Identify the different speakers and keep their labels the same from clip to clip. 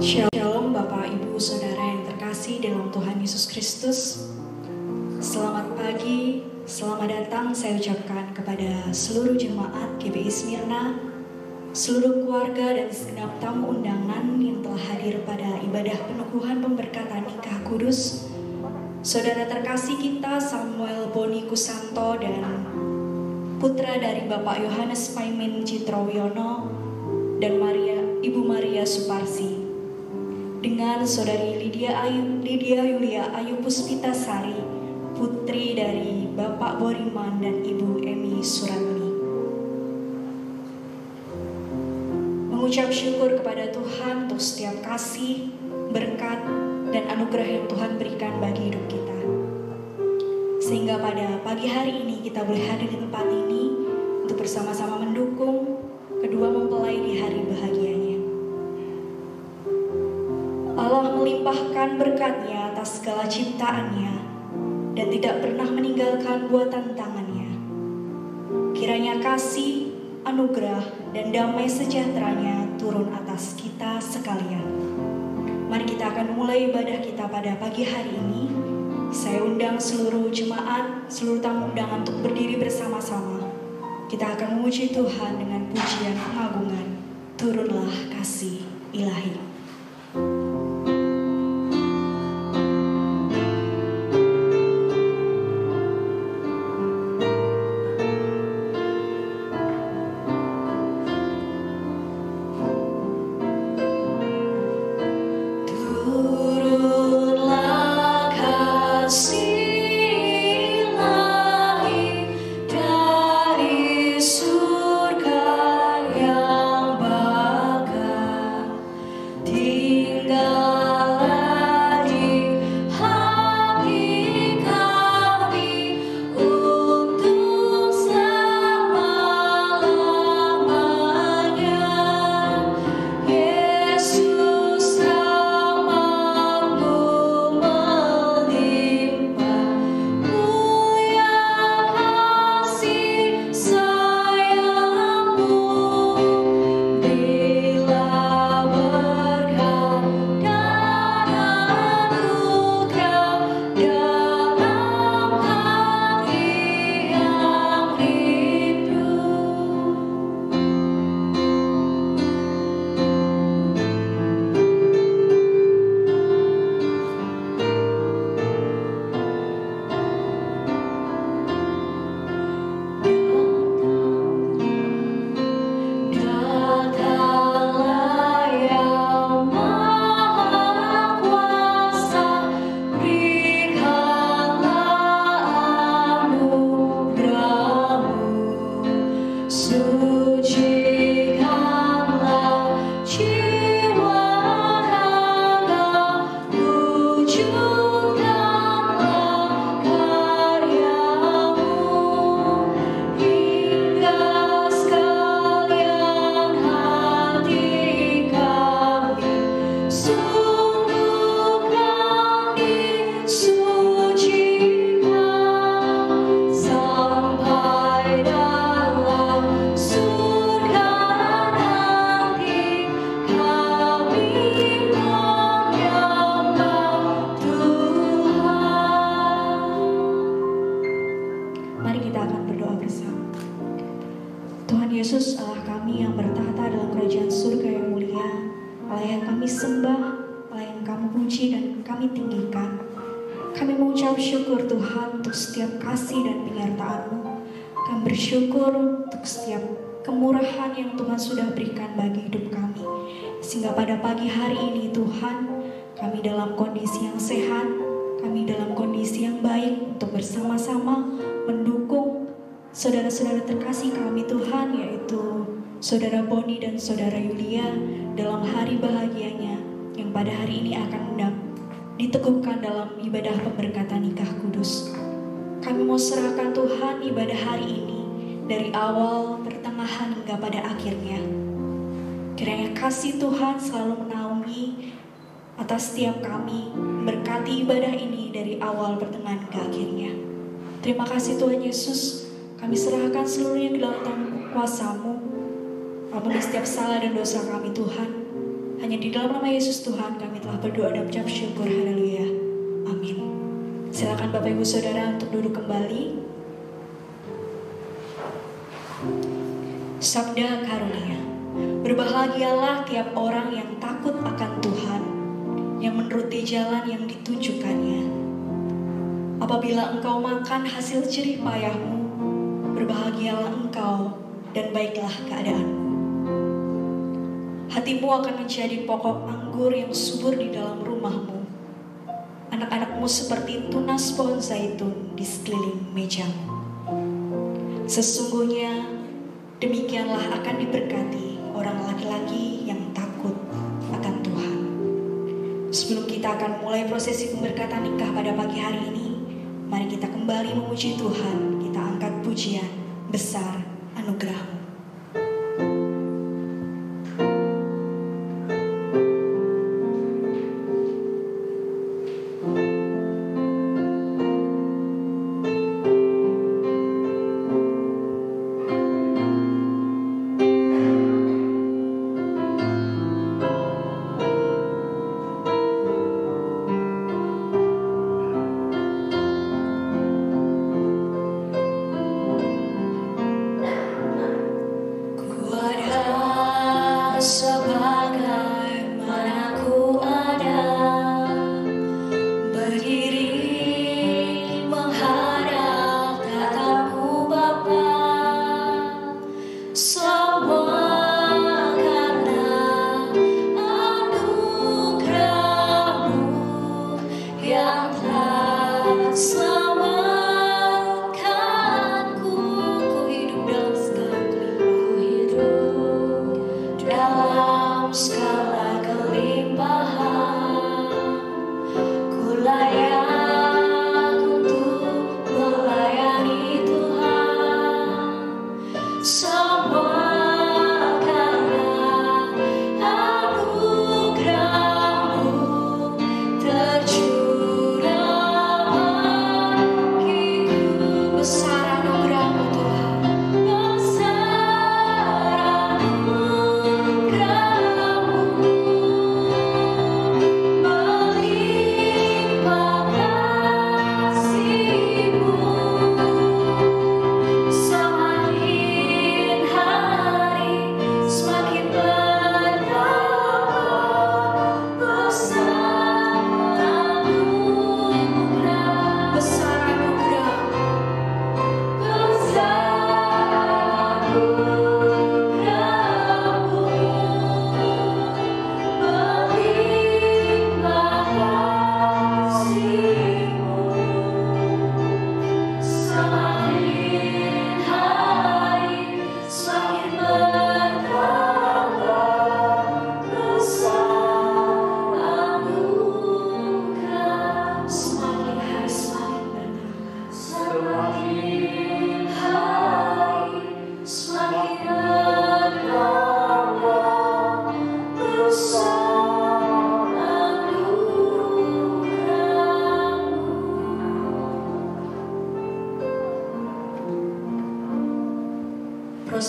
Speaker 1: Shalom Bapak Ibu Saudara yang terkasih dalam Tuhan Yesus Kristus. Selamat pagi, selamat datang saya ucapkan kepada seluruh jemaat GBI Smyrna, seluruh keluarga dan segenap tamu undangan yang telah hadir pada ibadah peneguhan pemberkatan nikah kudus. Saudara terkasih kita Samuel Boni Kusanto dan putra dari Bapak Yohanes Paimin Citrowiono dan Ibu Maria Suparsi. Dengan Saudari Lydia Yulia Ayu Puspita Sari, putri dari Bapak Boriman dan Ibu Emi Suratmi. Mengucap syukur kepada Tuhan untuk setiap kasih, berkat, dan anugerah yang Tuhan berikan bagi hidup kita. Sehingga pada pagi hari ini kita boleh hadir di tempat ini untuk bersama-sama mendukung kedua mempelai di hari bahagianya. Allah melimpahkan berkat-Nya atas segala ciptaannya dan tidak pernah meninggalkan buatan tangannya. Kiranya kasih, anugerah, dan damai sejahtera-Nya turun atas kita sekalian. Mari kita akan mulai ibadah kita pada pagi hari ini. Saya undang seluruh jemaat, seluruh tamu undangan untuk berdiri bersama-sama. Kita akan memuji Tuhan dengan pujian pengagungan. Turunlah kasih ilahi.
Speaker 2: Tinggal
Speaker 1: Sucikanlah jiwa raga, wujudkanlah karyamu, hingga sekalian hati kami sungguh kami sucikan, sampai dalam surga nanti kami menyembah Tuhan. Mari kita akan berdoa bersama. Tuhan Yesus, Allah kami yang bertahta dalam kerajaan surga yang mulia, Allah yang kami sembah, Allah yang kami puji dan kami tinggikan. Kami mengucap syukur Tuhan untuk setiap kasih dan penyertaan-Mu. Kami bersyukur untuk setiap kemurahan yang Tuhan sudah berikan bagi hidup kami. Sehingga pada pagi hari ini Tuhan, kami dalam kondisi yang sehat, kami dalam kondisi yang baik untuk bersama-sama mendukung saudara-saudara terkasih kami Tuhan, yaitu Saudara Boni dan Saudara Yulia dalam hari bahagianya yang pada hari ini akan diteguhkan dalam ibadah pemberkatan nikah kudus. Kami mau serahkan Tuhan ibadah hari ini dari awal, pertengahan hingga pada akhirnya. Kiranya kasih Tuhan selalu menaungi atas setiap kami, berkati ibadah ini dari awal, pertengahan hingga akhirnya. Terima kasih Tuhan Yesus, kami serahkan seluruhnya ke dalam tangan kuasa-Mu. Ampuni setiap salah dan dosa kami Tuhan. Hanya di dalam nama Yesus Tuhan kami telah berdoa dan ucap syukur. Haleluya. Amin. Silakan Bapak Ibu Saudara untuk duduk kembali. Sabda karunia. Berbahagialah tiap orang yang takut akan Tuhan, yang menuruti jalan yang ditunjukkannya. Apabila engkau makan hasil jerih payahmu, berbahagialah engkau dan baiklah keadaanmu. Hatimu akan menjadi pokok anggur yang subur di dalam rumahmu. Anak-anakmu seperti tunas pohon zaitun di sekeliling mejamu. Sesungguhnya demikianlah akan diberkati orang laki-laki yang takut akan Tuhan. Sebelum kita akan mulai prosesi pemberkatan nikah pada pagi hari ini, mari kita kembali memuji Tuhan. Kita angkat pujian besar anugerah-Mu.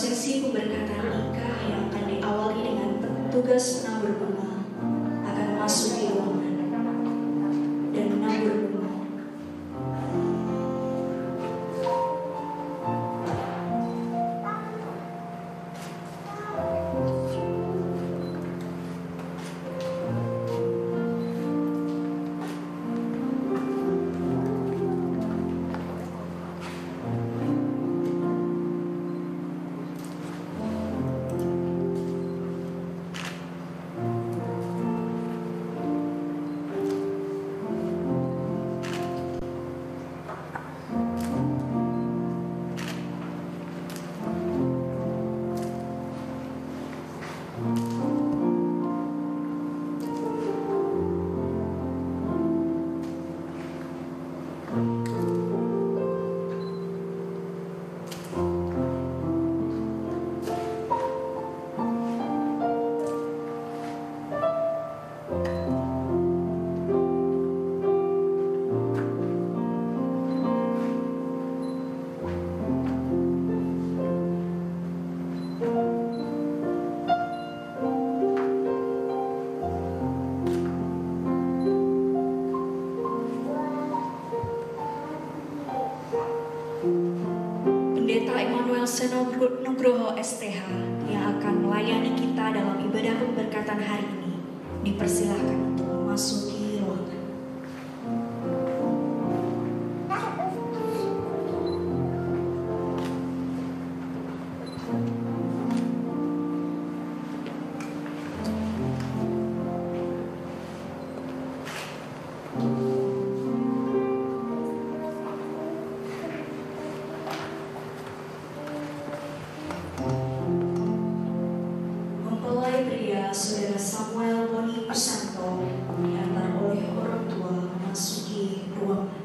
Speaker 1: Prosesi pemberkatan nikah yang akan diawali dengan petugas menabur bunga akan memasuki ruangan dan menabur bunga. Pendeta Immanuel Seno Nugroho STH yang akan melayani kita dalam ibadah pemberkatan hari ini dipersilahkan untuk memasuki ruangan. Mempelai pria Saudara Samuel Boni Pusanto diantar oleh orang tua memasuki ruangan.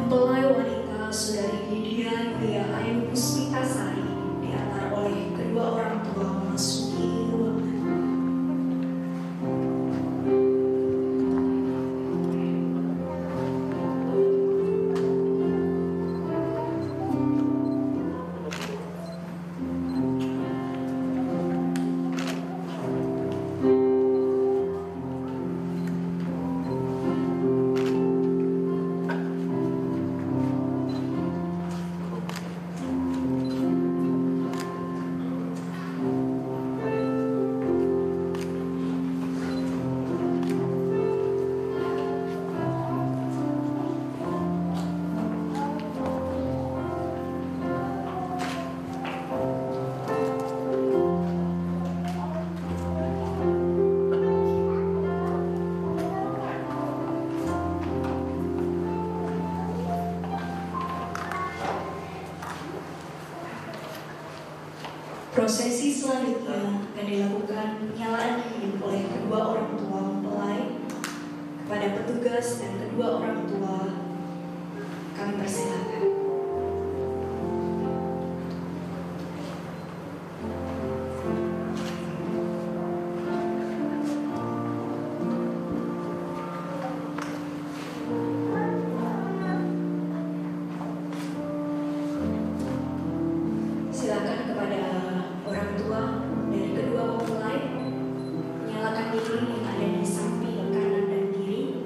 Speaker 1: Mempelai wanita Saudari Lydia Gria Ayu Puspitasari diantar oleh kedua orang tua memasuki ruangan. Prosesi selanjutnya akan dilakukan penyalaan lilin oleh kedua orang tua mempelai kepada petugas dan kedua orang tua. Kami persilakan. Silakan kepada orang tua dari kedua mempelai menyalakan lilin yang ada di samping kanan dan kiri.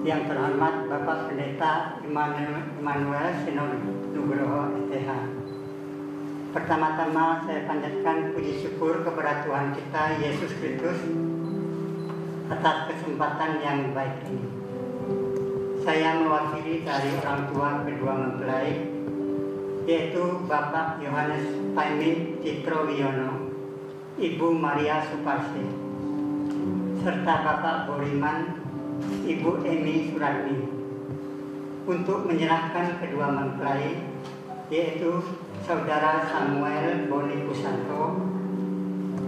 Speaker 2: yang terhormat Bapak Pendeta Immanuel Sinor Nugroho STH. Pertama-tama saya panjatkan puji syukur kepada Tuhan kita Yesus Kristus atas kesempatan yang baik ini. Saya mewakili dari orang tua kedua mempelai, yaitu Bapak Yohanes Paimin Citro Wiono, Ibu Maria Suparsi, serta Bapak Boriman, Ibu Emi Suratni, untuk menyerahkan kedua mempelai, yaitu Saudara Samuel Boni Kusanto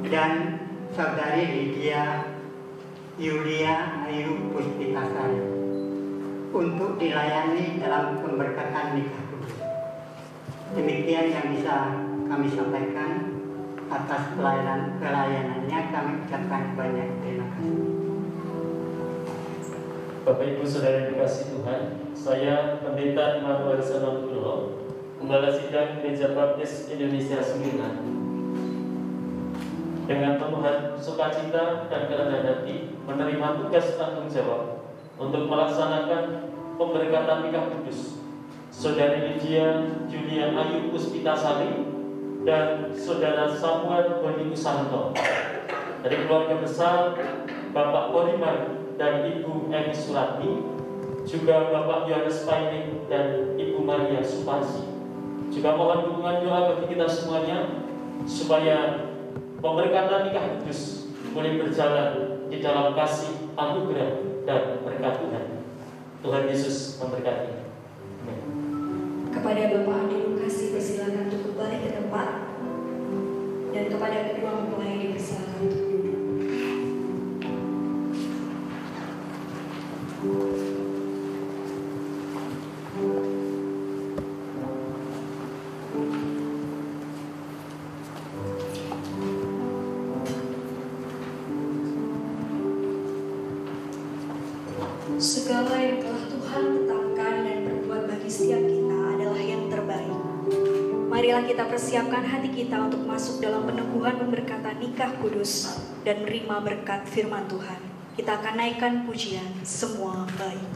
Speaker 2: dan Saudari Lydia Yulia Ayu Puspitasari, untuk dilayani dalam pemberkatan nikah kudus. Demikian yang bisa kami sampaikan. Atas pelayanannya kami ucapkan banyak terima kasih.
Speaker 3: Bapak Ibu Saudara yang dikasihi Tuhan, saya Pendeta Immanuel Sinor Nugroho, Gembala Sidang Gereja Baptis Indonesia Sembilan, dengan penuh sukacita dan kerendahan hati menerima tugas tanggung jawab untuk melaksanakan pemberkatan nikah kudus Saudari Lydia Julia Ayu Puspitasari dan Saudara Samuel Boni Kusanto dari keluarga besar Bapak Boriman dan Ibu Emi Suratni, juga Bapak Yohanes Paimin dan Ibu Maria Suparsi. Juga mohon dukungan doa bagi kita semuanya supaya pemberkatan nikah kudus boleh berjalan di dalam kasih, anugerah, dan berkat Tuhan. Tuhan Yesus memberkati. Amin.
Speaker 1: Kepada Bapak Andi Lukasi persilakan untuk kembali ke tempat, dan kepada kedua mempelai dipersilakan untuk duduk. Segala yang telah Tuhan tetapkan dan berbuat bagi setiap kita adalah yang terbaik. Marilah kita persiapkan hati kita untuk masuk dalam peneguhan pemberkatan nikah kudus dan menerima berkat firman Tuhan. Kita akan naikkan pujian Semua Baik.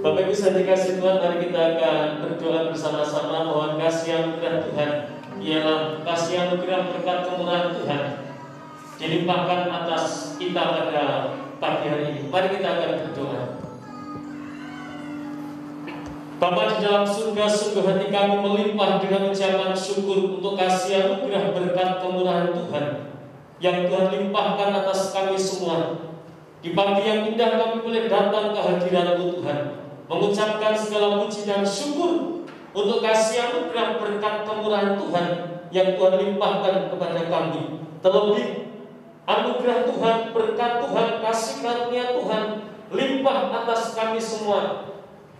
Speaker 3: Bapak Ibu saya dikasih Tuhan, mari kita akan berdoa bersama-sama. Mohon kasih anugerah Tuhan, ialah kasih anugerah berkat kemurahan Tuhan dilimpahkan atas kita pada pagi hari ini. Mari kita akan berdoa. Bapa di dalam surga, sungguh hati kami melimpah dengan ucapan syukur untuk kasih anugerah berkat kemurahan Tuhan yang Tuhan limpahkan atas kami semua. Di pagi yang indah kami boleh datang ke hadirat-Mu Tuhan, mengucapkan segala puji dan syukur untuk kasih anugerah berkat kemurahan Tuhan yang Tuhan limpahkan kepada kami. Terlebih anugerah Tuhan, berkat Tuhan, kasih karunia Tuhan limpah atas kami semua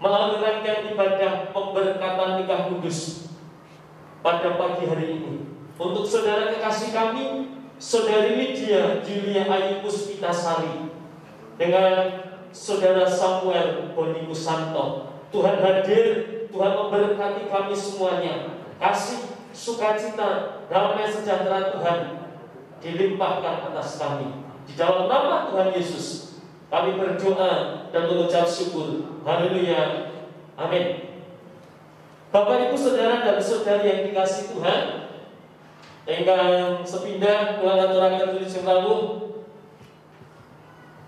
Speaker 3: melalui rangkaian ibadah pemberkatan nikah kudus pada pagi hari ini. Untuk saudara kekasih kami, Saudari Lydia Julia Ayu Puspitasari dengan Saudara Samuel Boni Kusanto, Tuhan hadir, Tuhan memberkati kami semuanya. Kasih, sukacita, damai sejahtera Tuhan dilimpahkan atas kami. Di dalam nama Tuhan Yesus kami berdoa dan mengucap syukur. Haleluya. Amin. Bapak Ibu Saudara dan Saudari yang dikasih Tuhan, ingkang sepindah kula ngaturaken tulis rawuh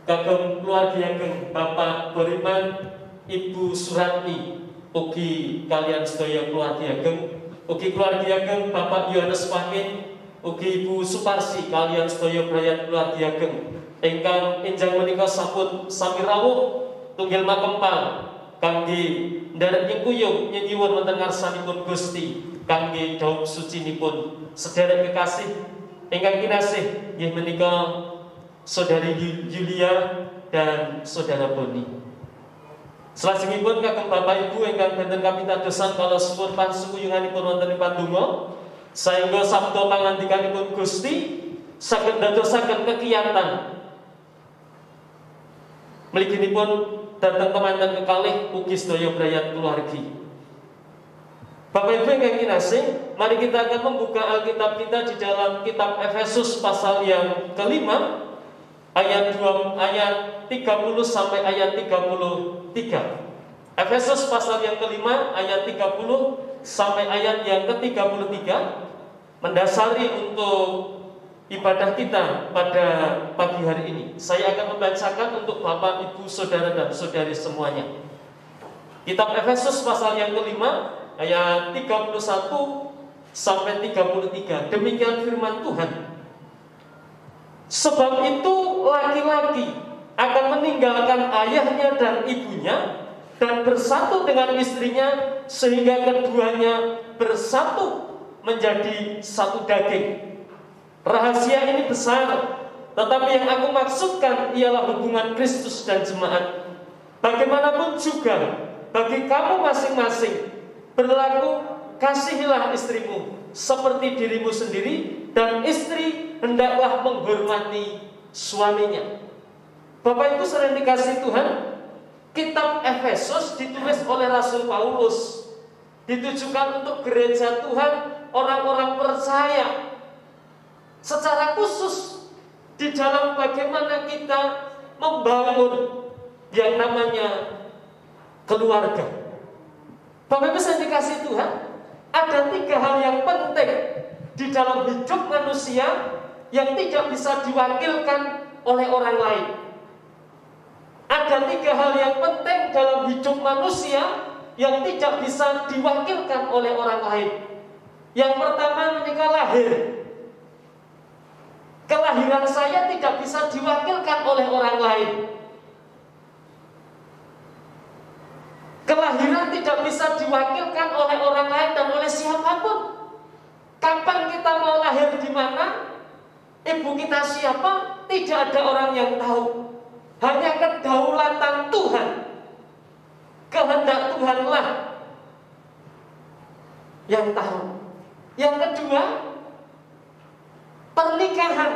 Speaker 3: kagem keluarga ageng Bapak Beriman, Ibu Suratni, ugi kalian sedaya keluarga ageng, ugi keluarga ageng Bapak Yohanes Pakin, ugi Ibu Suparsi kalian sedaya brayat keluarga ageng ingkang enjang menika sampun sami rawuh tunggil makempal kangge nderek nyengkuyung nyuwun wonten ngarsanipun Gusti kangge daup sucinipun. Sedherek kekasih ingkang kinasih, inggih menika Saudari Julia dan Saudara Boni. Salajengipun kagem Bapak Ibu ingkang benten kapitadosan kala suwun pansukuyunganipun wonten ing pandonga saengga sabda pangandikanipun Gusti saged ndadosaken kekiyatan mliginipun dhateng kemanten kekalih ugi sedaya brayat kulawargi. Bapak Ibu yang kinasih, mari kita akan membuka Alkitab kita di dalam kitab Efesus pasal yang kelima ayat 30 sampai ayat 33. Efesus pasal yang kelima ayat 30 sampai ayat yang ke-33 mendasari untuk ibadah kita pada pagi hari ini. Saya akan membacakan untuk Bapak, Ibu, Saudara dan Saudari semuanya. Kitab Efesus pasal yang kelima ayat 31 sampai 33. Demikian firman Tuhan. Sebab itu laki-laki akan meninggalkan ayahnya dan ibunya dan bersatu dengan istrinya sehingga keduanya bersatu menjadi satu daging. Rahasia ini besar, tetapi yang aku maksudkan ialah hubungan Kristus dan jemaat. Bagaimanapun juga bagi kamu masing-masing berlaku, kasihilah istrimu seperti dirimu sendiri, dan istri hendaklah menghormati suaminya. Bapak Ibu sering dikasih Tuhan, kitab Efesus ditulis oleh Rasul Paulus, ditujukan untuk gereja Tuhan, orang-orang percaya, secara khusus di dalam bagaimana kita membangun yang namanya keluarga. Bapak Ibu saya dikasih Tuhan, ada 3 hal yang penting di dalam hidup manusia yang tidak bisa diwakilkan oleh orang lain. Ada 3 hal yang penting dalam hidup manusia yang tidak bisa diwakilkan oleh orang lain. Yang pertama ketika lahir, kelahiran saya tidak bisa diwakilkan oleh orang lain. Kelahiran tidak bisa diwakilkan oleh orang lain dan oleh siapapun. Kapan kita mau lahir di mana, ibu kita siapa, tidak ada orang yang tahu. Hanya kedaulatan Tuhan, kehendak Tuhanlah yang tahu. Yang kedua, pernikahan.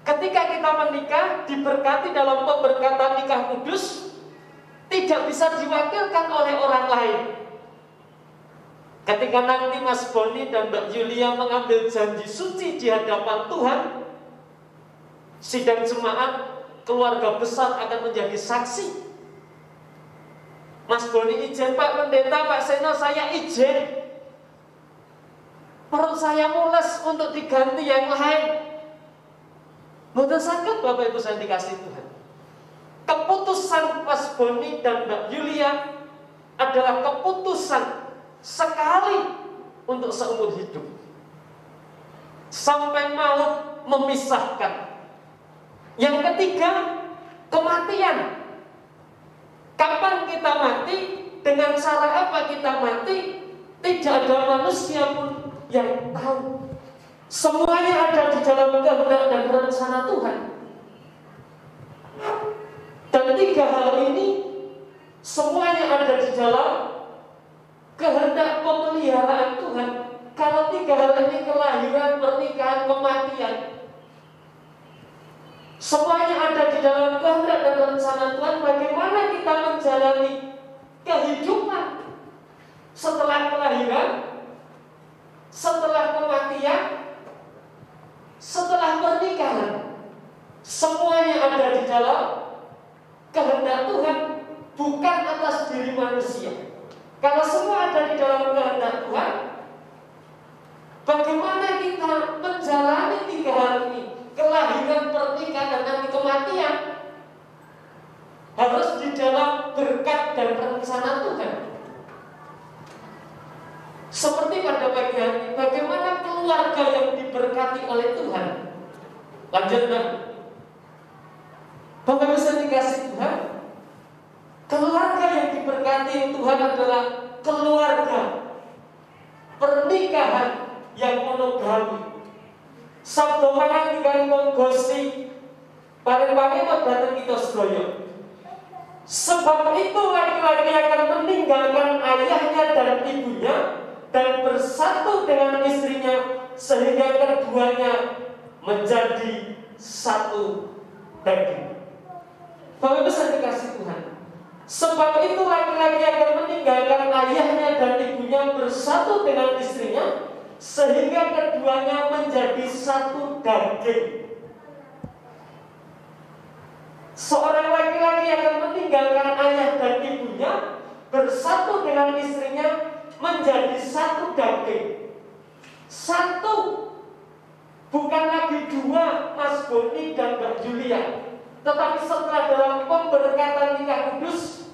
Speaker 3: Ketika kita menikah, diberkati dalam pemberkatan nikah kudus, tidak bisa diwakilkan oleh orang lain. Ketika nanti Mas Boni dan Mbak Julia mengambil janji suci di hadapan Tuhan, sidang jemaat, keluarga besar akan menjadi saksi Mas Boni izin, Pak Pendeta, Pak Seno, saya izin. Perut saya mules untuk diganti yang lain. Mboten saged Bapak Ibu saya dikasih Tuhan. Keputusan Mas Boni dan Mbak Yulia adalah keputusan sekali untuk seumur hidup. Sampai maut memisahkan. Yang ketiga, kematian. Kapan kita mati, dengan cara apa kita mati, tidak ada manusia pun yang tahu. Semuanya ada di dalam kehendak dan rencana Tuhan. Dan tiga hal ini semuanya ada di dalam kehendak pemeliharaan Tuhan. Kalau tiga hal ini, kelahiran, pernikahan, kematian, semuanya ada di dalam kehendak dan rencana Tuhan. Bagaimana kita menjalani kehidupan setelah kelahiran, setelah kematian, setelah pernikahan, semuanya ada di dalam kehendak Tuhan, bukan atas diri manusia. Kalau semua ada di dalam kehendak Tuhan, bagaimana kita menjalani tiga hal ini? Kelahiran, pernikahan, dan nanti kematian harus di dalam berkat dan rencana Tuhan. Seperti pada pagi hari ini, bagaimana keluarga yang diberkati oleh Tuhan? Lanjut, Mbak. Bapak bisa dikasih Tuhan. Keluarga yang diberkati Tuhan adalah keluarga pernikahan yang monogami. Sabdo pangandikan monggosi paling-paling datang kita sedaya. Sebab itu laki-laki akan meninggalkan ayahnya dan ibunya dan bersatu dengan istrinya sehingga keduanya menjadi satu daging. Bapak bisa dikasih Tuhan. Sebab itu laki-laki akan meninggalkan ayahnya dan ibunya bersatu dengan istrinya sehingga keduanya menjadi satu daging. Seorang laki-laki akan meninggalkan ayah dan ibunya bersatu dengan istrinya menjadi satu daging. Satu, bukan lagi dua, Mas Boni dan Mbak Yulia. Tetapi setelah dalam pemberkatan nikah kudus,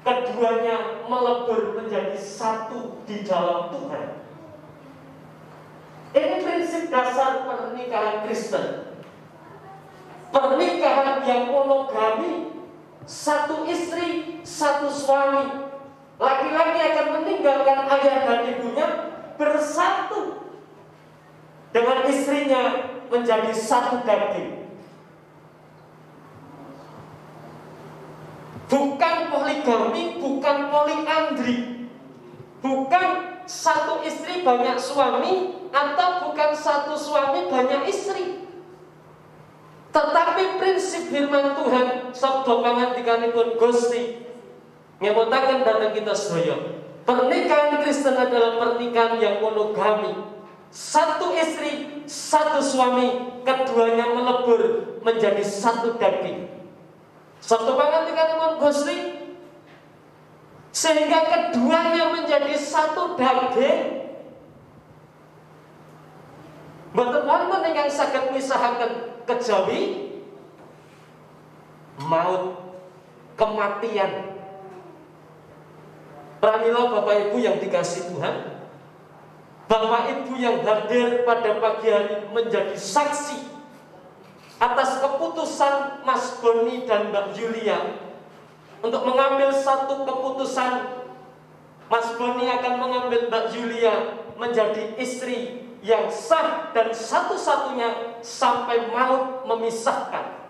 Speaker 3: keduanya melebur menjadi satu di dalam Tuhan. Ini prinsip dasar pernikahan Kristen. Pernikahan yang monogami, satu istri, satu suami. Laki-laki akan meninggalkan ayah dan ibunya, bersatu dengan istrinya menjadi satu daging. Bukan poligami, bukan poliandri, bukan satu istri banyak suami, atau bukan satu suami banyak istri. Tetapi prinsip firman Tuhan sabda pangandikanipun Gusti ngemutaken dhateng kita sedaya. Pernikahan Kristen adalah pernikahan yang monogami. Satu istri, satu suami, keduanya melebur menjadi satu daging. Sabda pangandikanipun Gusti sehingga keduanya menjadi satu daging. Mboten wonten ingkang saged misahaken kejawi maut, kematian. Pramila Bapak Ibu yang dikasihi Tuhan, Bapak Ibu yang hadir pada pagi hari menjadi saksi atas keputusan Mas Boni dan Mbak Yulia untuk mengambil satu keputusan. Mas Boni akan mengambil Mbak Yulia menjadi istri yang sah dan satu-satunya sampai maut memisahkan.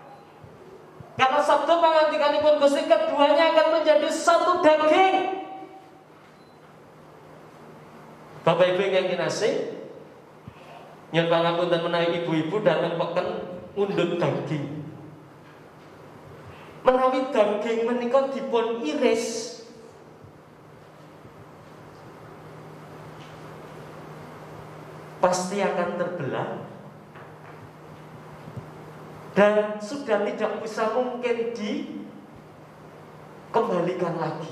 Speaker 3: Karena sabda pangandikanipun Gusti keduanya akan menjadi satu daging. Bapak Ibu yang kinasih, nyuwun pangapunten menawi ibu-ibu dateng peken undut daging. Menawi daging menika dipun iris, pasti akan terbelah dan sudah tidak bisa mungkin
Speaker 4: kembalikan lagi.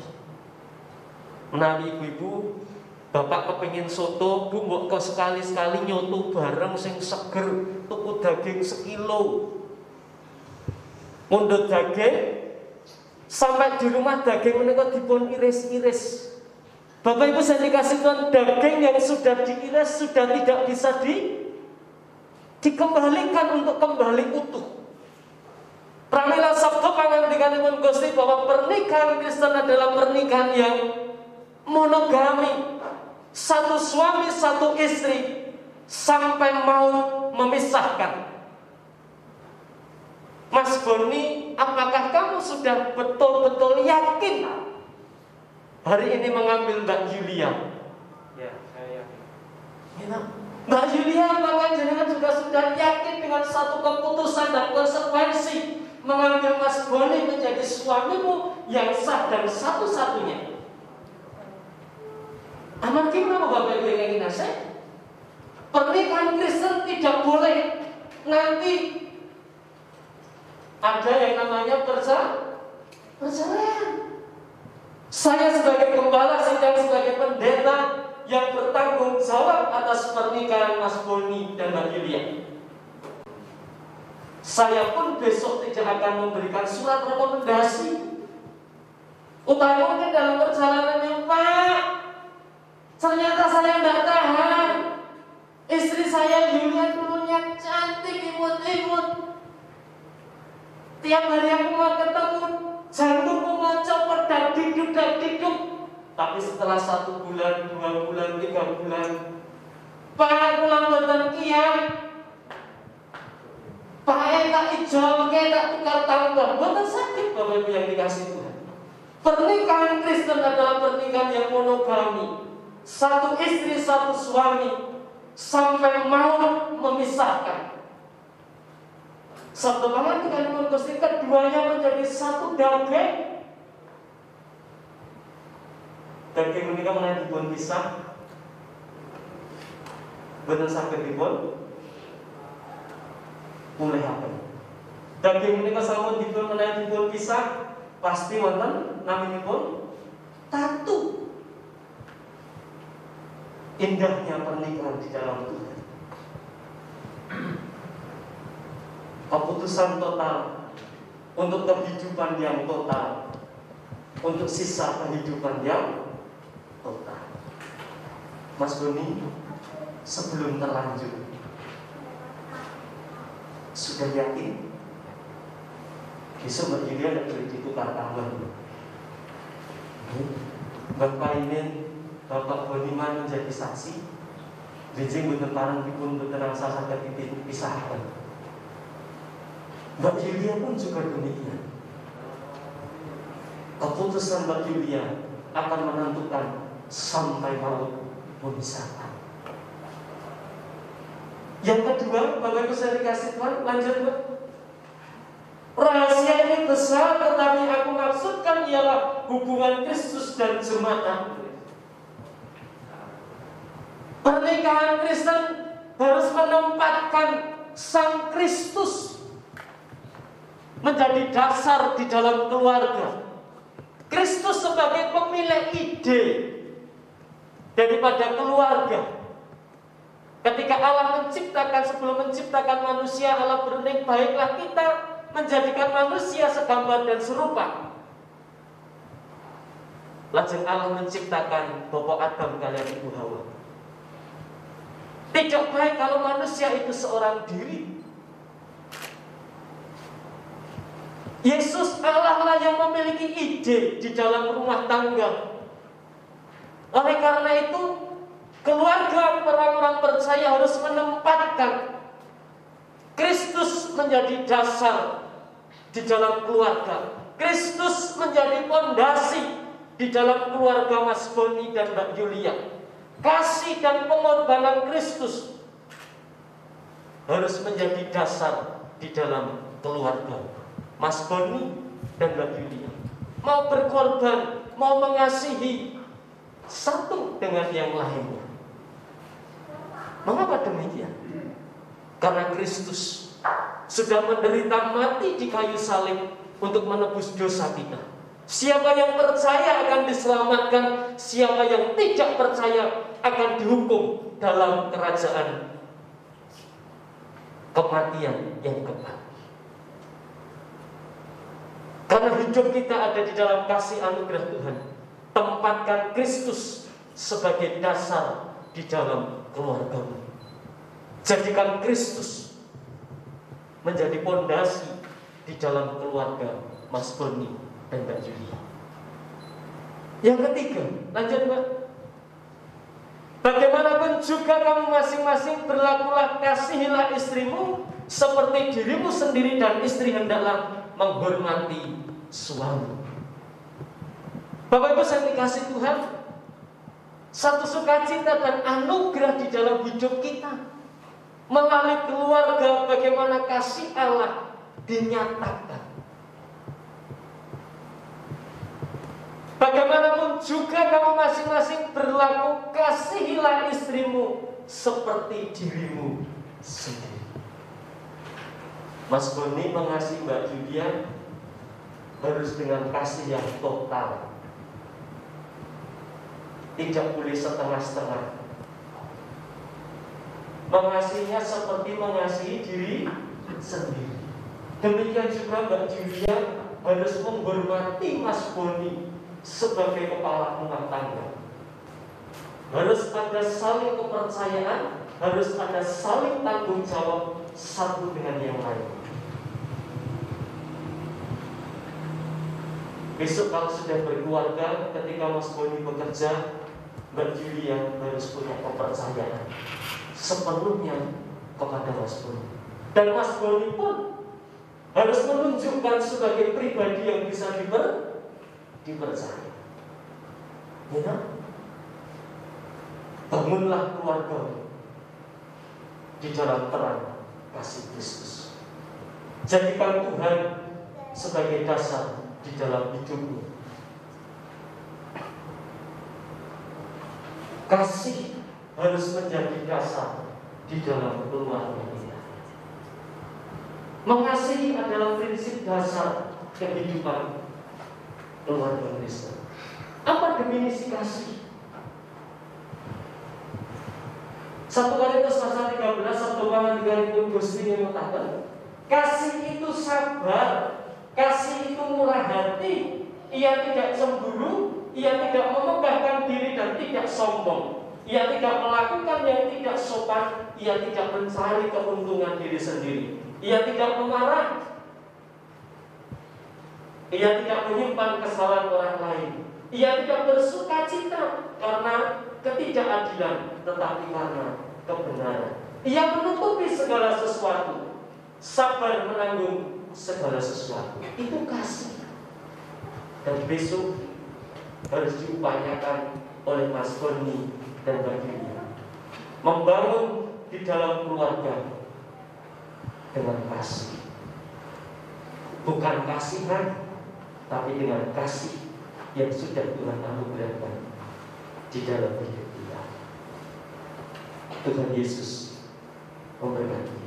Speaker 4: Menawi ibu-ibu, bapak kepengin soto, bu mbok kok sekali-sekali nyoto bareng sing seger, tuku daging sekilo. Mundhut daging, sampai di rumah daging menika dipun iris-iris. Bapak Ibu saya dikasih Tuhan, daging yang sudah diiris sudah tidak bisa dikembalikan untuk kembali utuh. Pramila sabda pangandikanipun Gusti bahwa pernikahan Kristen adalah pernikahan yang monogami, satu suami satu istri sampai maut memisahkan. Mas Boni, apakah kamu sudah betul-betul yakin hari ini mengambil Mbak Julia?
Speaker 3: Ya, saya yakin.
Speaker 4: Ya, Mbak Julia, apakah jenengan juga sudah yakin dengan satu keputusan dan konsekuensi mengambil Mas Boni menjadi suamimu yang sah dan satu-satunya? Aman gimana Bapak Ibu yang ingin saya? Pernikahan Kristen tidak boleh nanti ada yang namanya perceraian. Saya sebagai gembala sidang, sebagai pendeta yang bertanggung jawab atas pernikahan Mas Boni dan Mbak Julia. Saya pun besok tidak akan memberikan surat rekomendasi. Utamanya dalam perjalanannya, Pak, ternyata saya tidak tahan. Istri saya Julia dulunya cantik, imut-imut. Tiap hari aku mau ketemu, jantungku ngocok, dak-diduk. Tapi setelah 1 bulan, 2 bulan, 3 bulan, Pak, aku lambetan kiam. Pak, tak ijolke, tak tukar tangga. Bukan sakit Bapak Ibu yang dikasih Tuhan. Pernikahan Kristen adalah pernikahan yang monogami, satu istri, satu suami, sampai maut memisahkan. Sabda pangandikanipun Gusti, keduanya menjadi satu daging. Daging menika menawi dipun pisah, boten saged dipun mulih apa? Daging menika sampun dipun menawi dipun pisah, pasti wonten naminipun tatu. Indahnya pernikahan di dalam Tuhan. Keputusan total untuk kehidupan yang total, untuk sisa kehidupan yang total. Mas Boni, sebelum terlanjur, sudah yakin besok Mbak Julia tidak boleh ditukar tambah? Bapak ini, Bapak Boniman menjadi saksi. Bijing bener parang dipun beterang salah ketika pisahkan. Mbak Julia pun juga demikian. Keputusan Mbak Julia akan menentukan sampai maut memisahkan. Yang kedua, Bapak Ibu saya dikasih Tuhan, lanjut Mbak. Rahasia ini besar, tetapi aku maksudkan ialah hubungan Kristus dan jemaat. Pernikahan Kristen harus menempatkan Sang Kristus menjadi dasar di dalam keluarga. Kristus sebagai pemilik ide daripada keluarga. Ketika Allah menciptakan, sebelum menciptakan manusia, Allah berniat baiklah kita menjadikan manusia segambar dan serupa. Lajeng Allah menciptakan Bapak Adam kalian Ibu Hawa. Tidak baik kalau manusia itu seorang diri. Yesus Allah lah yang memiliki ide di dalam rumah tangga. Oleh karena itu, keluarga orang-orang percaya harus menempatkan Kristus menjadi dasar di dalam keluarga. Kristus menjadi fondasi di dalam keluarga Mas Boni dan Mbak Julia. Kasih dan pengorbanan Kristus harus menjadi dasar di dalam keluarga Mas Boni dan Mbak Julia. Mau berkorban, mau mengasihi satu dengan yang lainnya. Mengapa demikian? Karena Kristus sudah menderita mati di kayu salib untuk menebus dosa kita. Siapa yang percaya akan diselamatkan, siapa yang tidak percaya akan dihukum dalam kerajaan kematian yang kekal. Karena hidup kita ada di dalam kasih anugerah Tuhan. Tempatkan Kristus sebagai dasar di dalam keluargamu. Jadikan Kristus menjadi pondasi di dalam keluarga Mas Boni dan Mbak Julia. Yang ketiga, lanjut Mbak. Bagaimanapun juga kamu masing-masing berlakulah, kasihilah istrimu seperti dirimu sendiri, dan istri hendaklah menghormati suami. Bapak Ibu saya dikasih Tuhan, satu sukacita dan anugerah di dalam hidup kita melalui keluarga, bagaimana kasih Allah dinyatakan. Bagaimanapun juga kamu masing-masing berlaku, kasihilah istrimu seperti dirimu sendiri. Mas Boni mengasihi Mbak Julia harus dengan kasih yang total, tidak boleh setengah-setengah. Mengasihinya seperti mengasihi diri sendiri. Demikian juga Mbak Julia harus menghormati Mas Boni sebagai kepala rumah tangga. Harus ada saling kepercayaan, harus ada saling tanggung jawab satu dengan yang lain. Besok kalau sudah berkeluarga, ketika Mas Boni bekerja, Mbak Julia harus punya kepercayaan sepenuhnya kepada Mas Boni. Dan Mas Boni pun harus menunjukkan sebagai pribadi yang bisa dipercaya. Ya? Bangunlah keluarga di dalam terang kasih Kristus. Jadikan Tuhan sebagai dasar di dalam hidupmu. Kasih harus menjadi dasar di dalam keluarga kita. Mengasihi adalah prinsip dasar kehidupan keluarga Kristen. Apa definisi kasih? 1 Korintus pasal 13 1 Korintus Gusti mengatakan, kasih itu sabar, kasih itu murah hati, ia tidak cemburu, ia tidak memegahkan diri dan tidak sombong, ia tidak melakukan yang tidak sopan, ia tidak mencari keuntungan diri sendiri, ia tidak memarah, ia tidak menyimpan kesalahan orang lain, ia tidak bersuka cita karena ketidakadilan, tetapi karena kebenaran. Ia menutupi segala sesuatu, sabar menanggung segala sesuatu. Itu kasih. Dan besok harus diupayakan oleh Mas Boni dan Mbak Julia, membangun di dalam keluarga dengan kasih. Bukan kasihan, tapi dengan kasih yang sudah Tuhan anugerahkan di dalam hidup kita. Tuhan Yesus memberkati.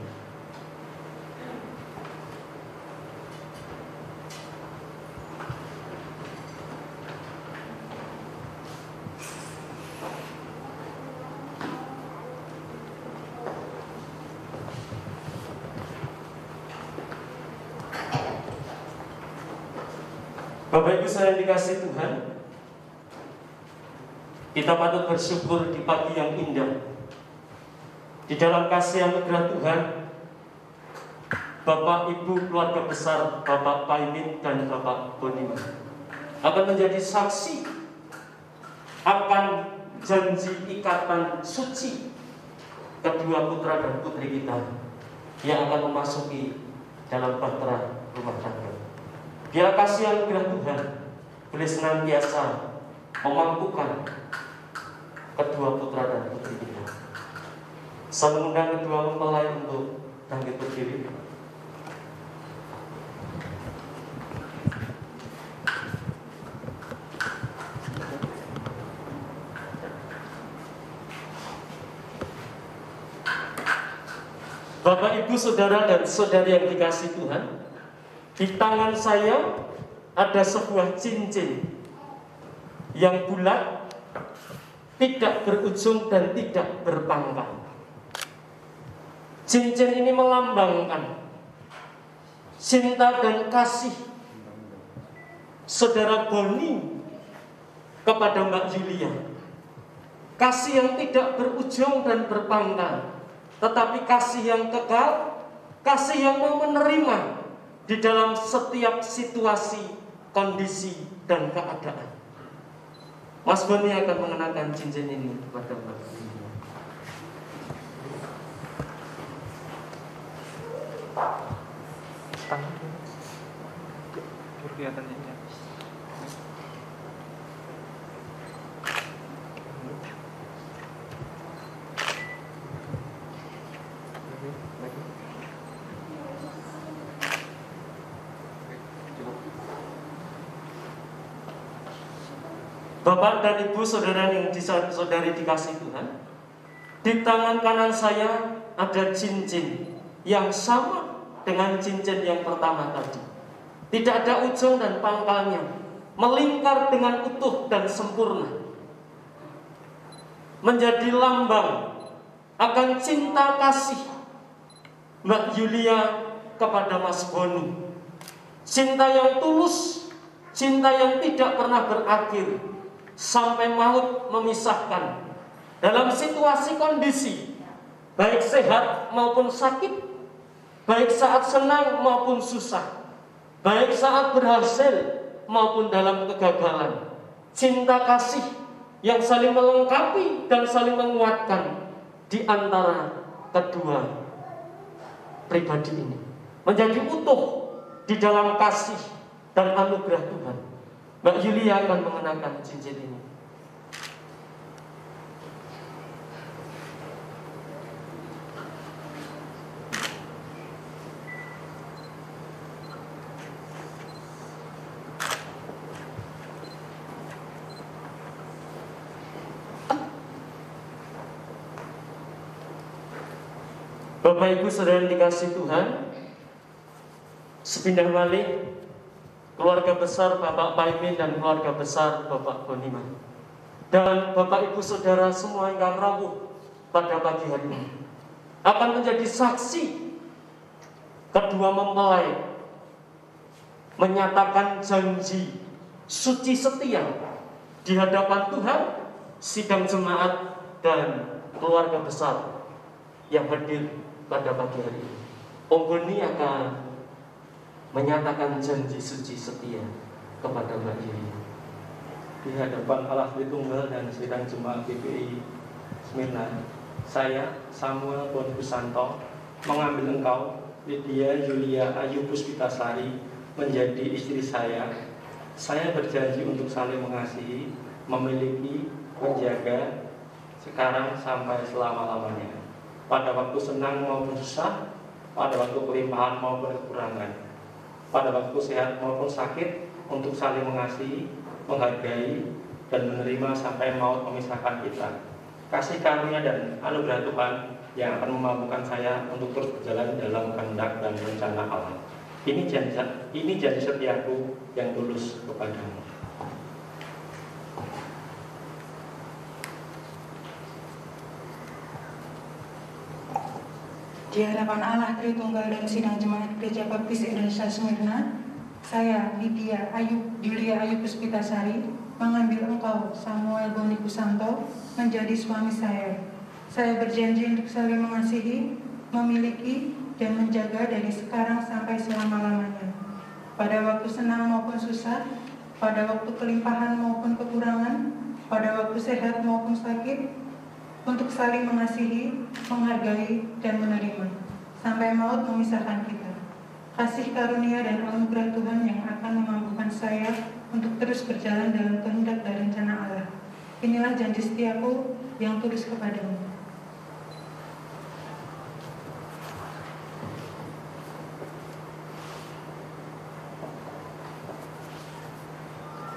Speaker 4: Bapak Ibu saya dikasih Tuhan, kita patut bersyukur di pagi yang indah. Di dalam kasih anugerah Tuhan, Bapak Ibu keluarga besar Bapak Paimin dan Bapak Boni akan menjadi saksi akan janji ikatan suci kedua putra dan putri kita yang akan memasuki dalam bahtera rumah tangga. Biar kasih anugerah Tuhan boleh senantiasa memampukan kedua putra dan putri kita. Saya mengundang kedua mempelai untuk bangkit berdiri. Bapak, Ibu, Saudara dan Saudari yang dikasihi Tuhan, di tangan saya ada sebuah cincin yang bulat, tidak berujung dan tidak berpangkal. Cincin ini melambangkan cinta dan kasih Saudara Boni kepada Mbak Yulia. Kasih yang tidak berujung dan berpangkal, tetapi kasih yang kekal, kasih yang mau menerima di dalam setiap situasi, kondisi, dan keadaan. Mas Boni akan mengenakan cincin ini kepada Mbak Yulia.
Speaker 5: Kelihatannya ya.
Speaker 4: Bapak dan Ibu, saudara yang saudari dikasih Tuhan, di tangan kanan saya ada cincin yang sama dengan cincin yang pertama tadi. Tidak ada ujung dan pangkalnya, melingkar dengan utuh dan sempurna, menjadi lambang akan cinta kasih Mbak Yulia kepada Mas Boni. Cinta yang tulus, cinta yang tidak pernah berakhir sampai maut memisahkan. Dalam situasi kondisi, baik sehat maupun sakit, baik saat senang maupun susah, baik saat berhasil maupun dalam kegagalan, cinta kasih yang saling melengkapi dan saling menguatkan di antara kedua pribadi ini menjadi utuh di dalam kasih dan anugerah Tuhan. Mbak Yulia akan mengenakan cincin ini. Bapak Ibu saudara yang dikasih Tuhan, sepindah balik keluarga besar Bapak Paimin dan keluarga besar Bapak Boniman dan Bapak Ibu saudara semua yang rawuh pada pagi hari ini akan menjadi saksi kedua mempelai menyatakan janji suci setia di hadapan Tuhan, sidang jemaat dan keluarga besar yang hadir pada pagi hari ini. Om Boni akan menyatakan janji suci setia kepada Mbak Yulia.
Speaker 5: Di hadapan Allah Tritunggal dan sidang jemaat GPI Smyrna, saya Samuel Boni Busanto mengambil engkau Lydia Yulia Ayu Puspitasari menjadi istri saya. Saya berjanji untuk saling mengasihi, memiliki, menjaga sekarang sampai selama-lamanya, pada waktu senang maupun susah, pada waktu kelimpahan maupun kekurangan, pada waktu sehat maupun sakit, untuk saling mengasihi, menghargai, dan menerima sampai maut memisahkan kita. Kasih karunia dan anugerah Tuhan yang akan memampukan saya untuk terus berjalan dalam kehendak dan rencana Allah. Ini janji setiaku yang tulus kepadamu.
Speaker 6: Di hadapan Allah Tritunggal dan sidang jemaat Gereja Baptis Indonesia Smyrna, saya Lydia Yulia Ayu Puspitasari mengambil engkau Samuel Boni Busanto menjadi suami saya. Saya berjanji untuk saling mengasihi, memiliki, dan menjaga dari sekarang sampai selama-lamanya, pada waktu senang maupun susah, pada waktu kelimpahan maupun kekurangan, pada waktu sehat maupun sakit, untuk saling mengasihi, menghargai, dan menerima sampai maut memisahkan kita. Kasih karunia dan anugerah Tuhan yang akan memampukan saya untuk terus berjalan dalam kehendak dan rencana Allah. Inilah janji setiaku yang tulus kepadamu.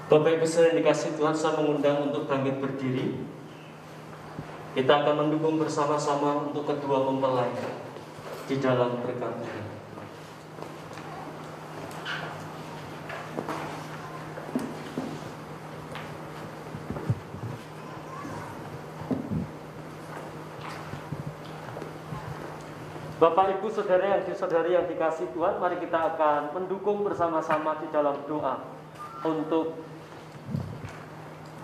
Speaker 4: Bapak Ibu saudara dikasih Tuhan, saya mengundang untuk bangkit berdiri. Kita akan mendukung bersama-sama untuk kedua mempelai di dalam berkat Tuhan. Bapak, Ibu, saudari yang dikasihi Tuhan, mari kita akan mendukung bersama-sama di dalam doa untuk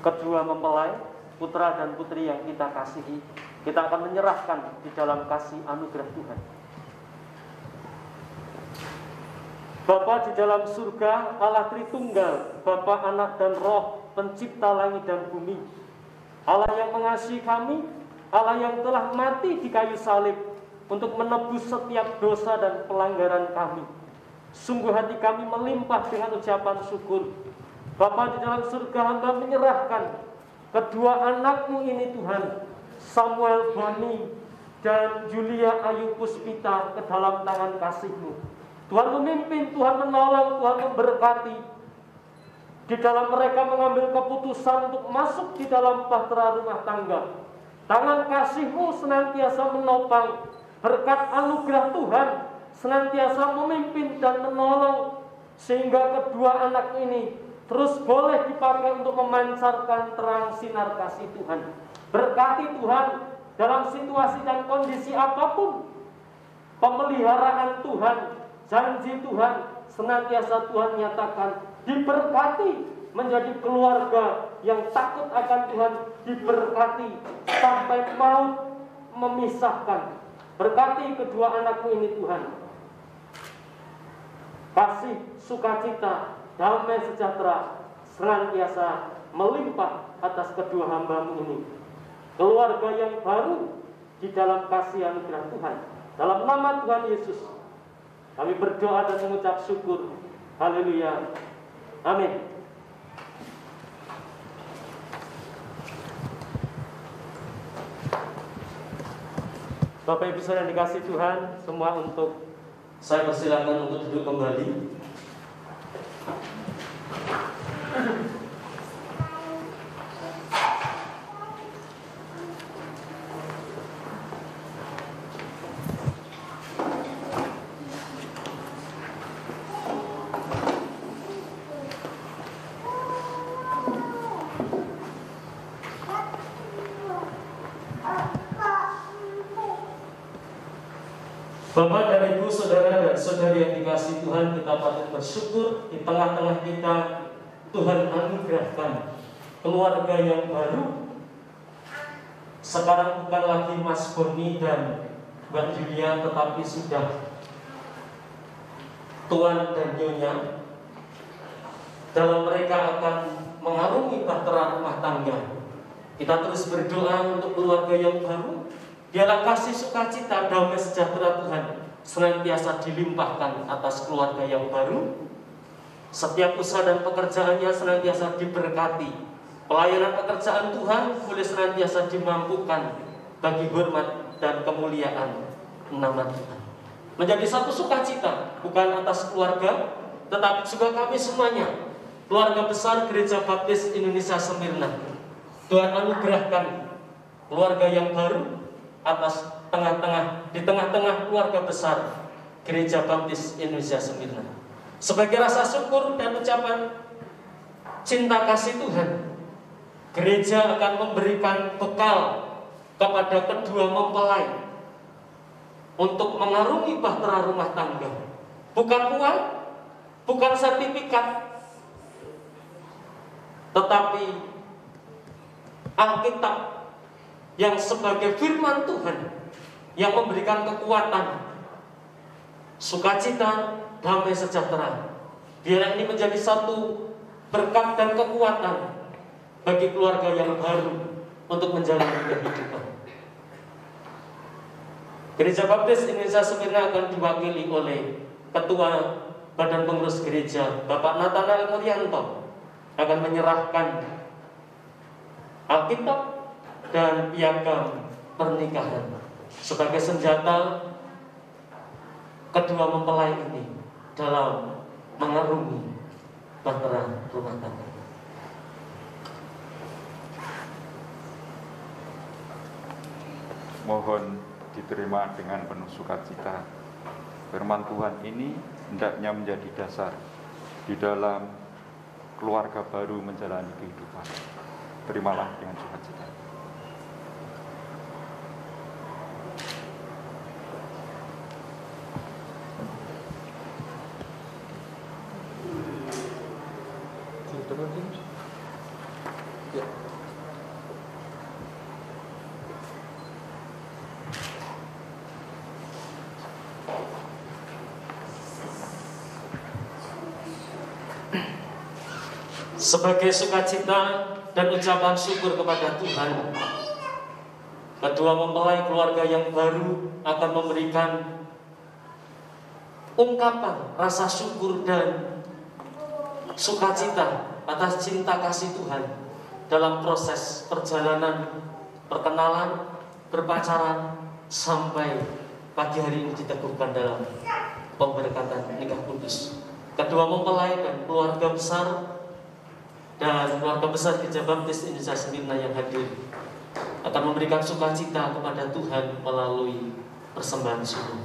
Speaker 4: kedua mempelai, putra dan putri yang kita kasihi. Kita akan menyerahkan di dalam kasih anugerah Tuhan. Bapa di dalam surga, Allah Tritunggal, Bapa, Anak, dan Roh, pencipta langit dan bumi, Allah yang mengasihi kami, Allah yang telah mati di kayu salib untuk menebus setiap dosa dan pelanggaran kami. Sungguh hati kami melimpah dengan ucapan syukur. Bapa di dalam surga, hamba menyerahkan kedua anakmu ini Tuhan, Samuel Boni dan Julia Ayu Puspita, ke dalam tangan kasih-Mu. Tuhan memimpin, Tuhan menolong, Tuhan memberkati. Di dalam mereka mengambil keputusan untuk masuk di dalam bahtera rumah tangga. Tangan kasih-Mu senantiasa menopang. Berkat anugerah Tuhan senantiasa memimpin dan menolong, sehingga kedua anak ini terus boleh dipakai untuk memancarkan terang sinar kasih Tuhan. Berkati Tuhan dalam situasi dan kondisi apapun. Pemeliharaan Tuhan, janji Tuhan senantiasa Tuhan nyatakan. Diberkati menjadi keluarga yang takut akan Tuhan. Diberkati sampai maut memisahkan. Berkati kedua anakmu ini Tuhan. Kasih, sukacita, damai sejahtera senantiasa melimpah atas kedua hamba-Mu ini. Keluarga yang baru di dalam kasih anugerah Tuhan. Dalam nama Tuhan Yesus kami berdoa dan mengucap syukur. Haleluya. Amin. Bapak Ibu saudara yang dikasihi Tuhan, semua untuk saya persilakan untuk duduk kembali. Bapak dan Ibu, saudara dan saudari yang dikasihi Tuhan, kita patut bersyukur di tengah-tengah kita Tuhan anugerahkan keluarga yang baru. Sekarang bukan lagi Mas Boni dan Mbak Julia, tetapi sudah Tuan dan Nyonya. Dalam mereka akan mengarungi bahtera rumah tangga. Kita terus berdoa untuk keluarga yang baru. Biarlah kasih sukacita, damai sejahtera Tuhan senantiasa dilimpahkan atas keluarga yang baru. Setiap usaha dan pekerjaannya senantiasa diberkati. Pelayanan pekerjaan Tuhan boleh senantiasa dimampukan bagi hormat dan kemuliaan nama Tuhan. Menjadi satu sukacita, bukan atas keluarga, tetapi juga kami semuanya, keluarga besar Gereja Baptis Indonesia Smyrna. Tuhan anugerahkan keluarga yang baru atas di tengah-tengah keluarga besar Gereja Baptis Indonesia Smyrna. Sebagai rasa syukur dan ucapan cinta kasih Tuhan, gereja akan memberikan bekal kepada kedua mempelai untuk mengarungi bahtera rumah tangga. Bukan uang, bukan sertifikat, tetapi Alkitab yang sebagai firman Tuhan yang memberikan kekuatan, sukacita, damai sejahtera. Biar ini menjadi satu berkat dan kekuatan bagi keluarga yang baru untuk menjalani kehidupan. Gereja Baptis Indonesia Smyrna akan diwakili oleh Ketua Badan Pengurus Gereja, Bapak Nathanael Muryanto, akan menyerahkan Alkitab dan piagam pernikahan sebagai senjata kedua mempelai ini dalam mengarungi bahtera rumah tangga.
Speaker 7: Mohon diterima dengan penuh sukacita. Firman Tuhan ini hendaknya menjadi dasar di dalam keluarga baru menjalani kehidupan. Terimalah dengan sukacita.
Speaker 4: Sebagai sukacita dan ucapan syukur kepada Tuhan, kedua mempelai keluarga yang baru akan memberikan ungkapan rasa syukur dan sukacita atas cinta kasih Tuhan dalam proses perjalanan perkenalan, berpacaran, sampai pagi hari ini diteguhkan dalam pemberkatan nikah kudus. Kedua mempelai dan keluarga besar Gereja Baptis Indonesia Smyrna yang hadir akan memberikan sukacita kepada Tuhan melalui persembahan syukur.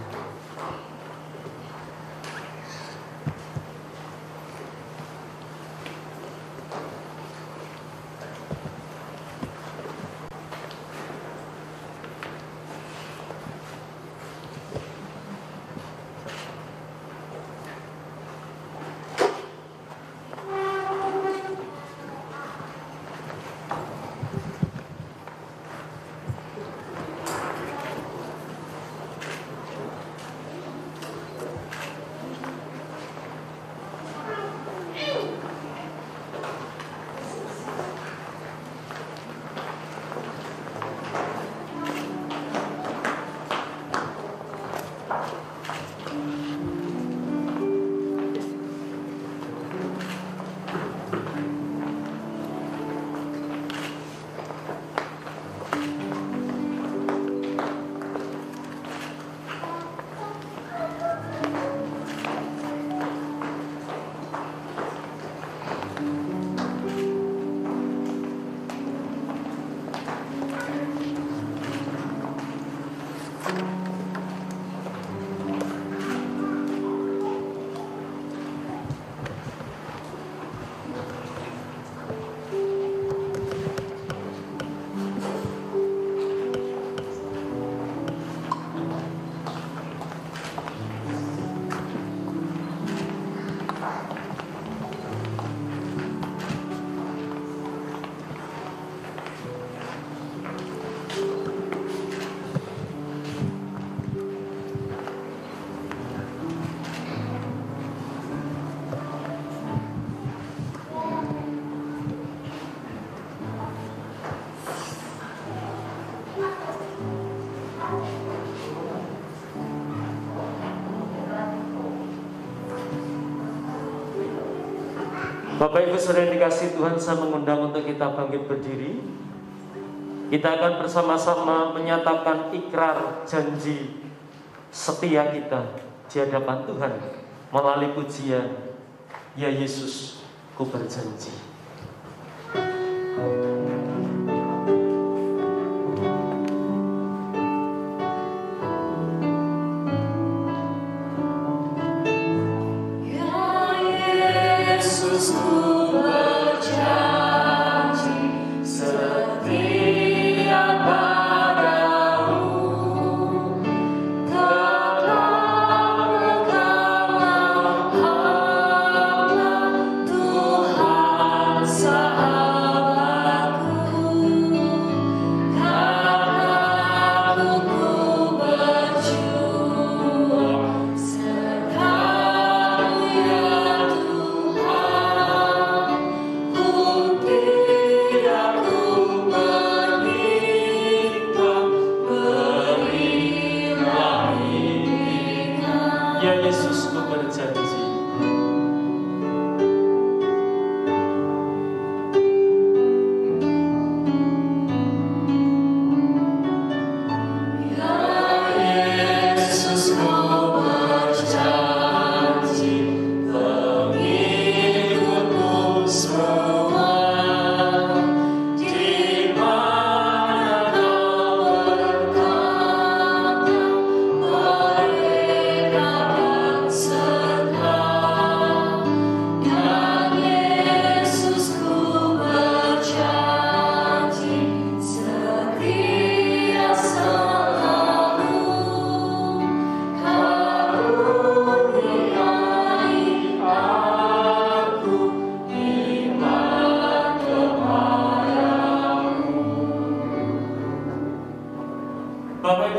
Speaker 4: Bapak Ibu saudara yang dikasihi Tuhan, saya mengundang untuk kita bangkit berdiri. Kita akan bersama-sama menyatakan ikrar janji setia kita di hadapan Tuhan melalui pujian Ya Yesus, ku berjanji.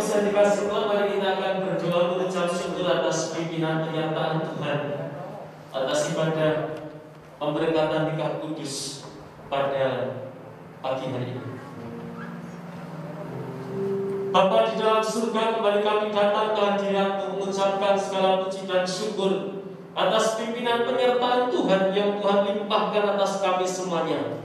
Speaker 3: Ibu saya dikasih Tuhan, mari kita akan berdoa mengucap syukur atas pimpinan penyertaan Tuhan, atas ibadah pemberkatan nikah kudus pada pagi hari ini. Bapa di dalam surga, kembali kami datang ke hadirat-Mu mengucapkan segala puji dan syukur atas pimpinan penyertaan Tuhan yang Tuhan limpahkan atas kami semuanya.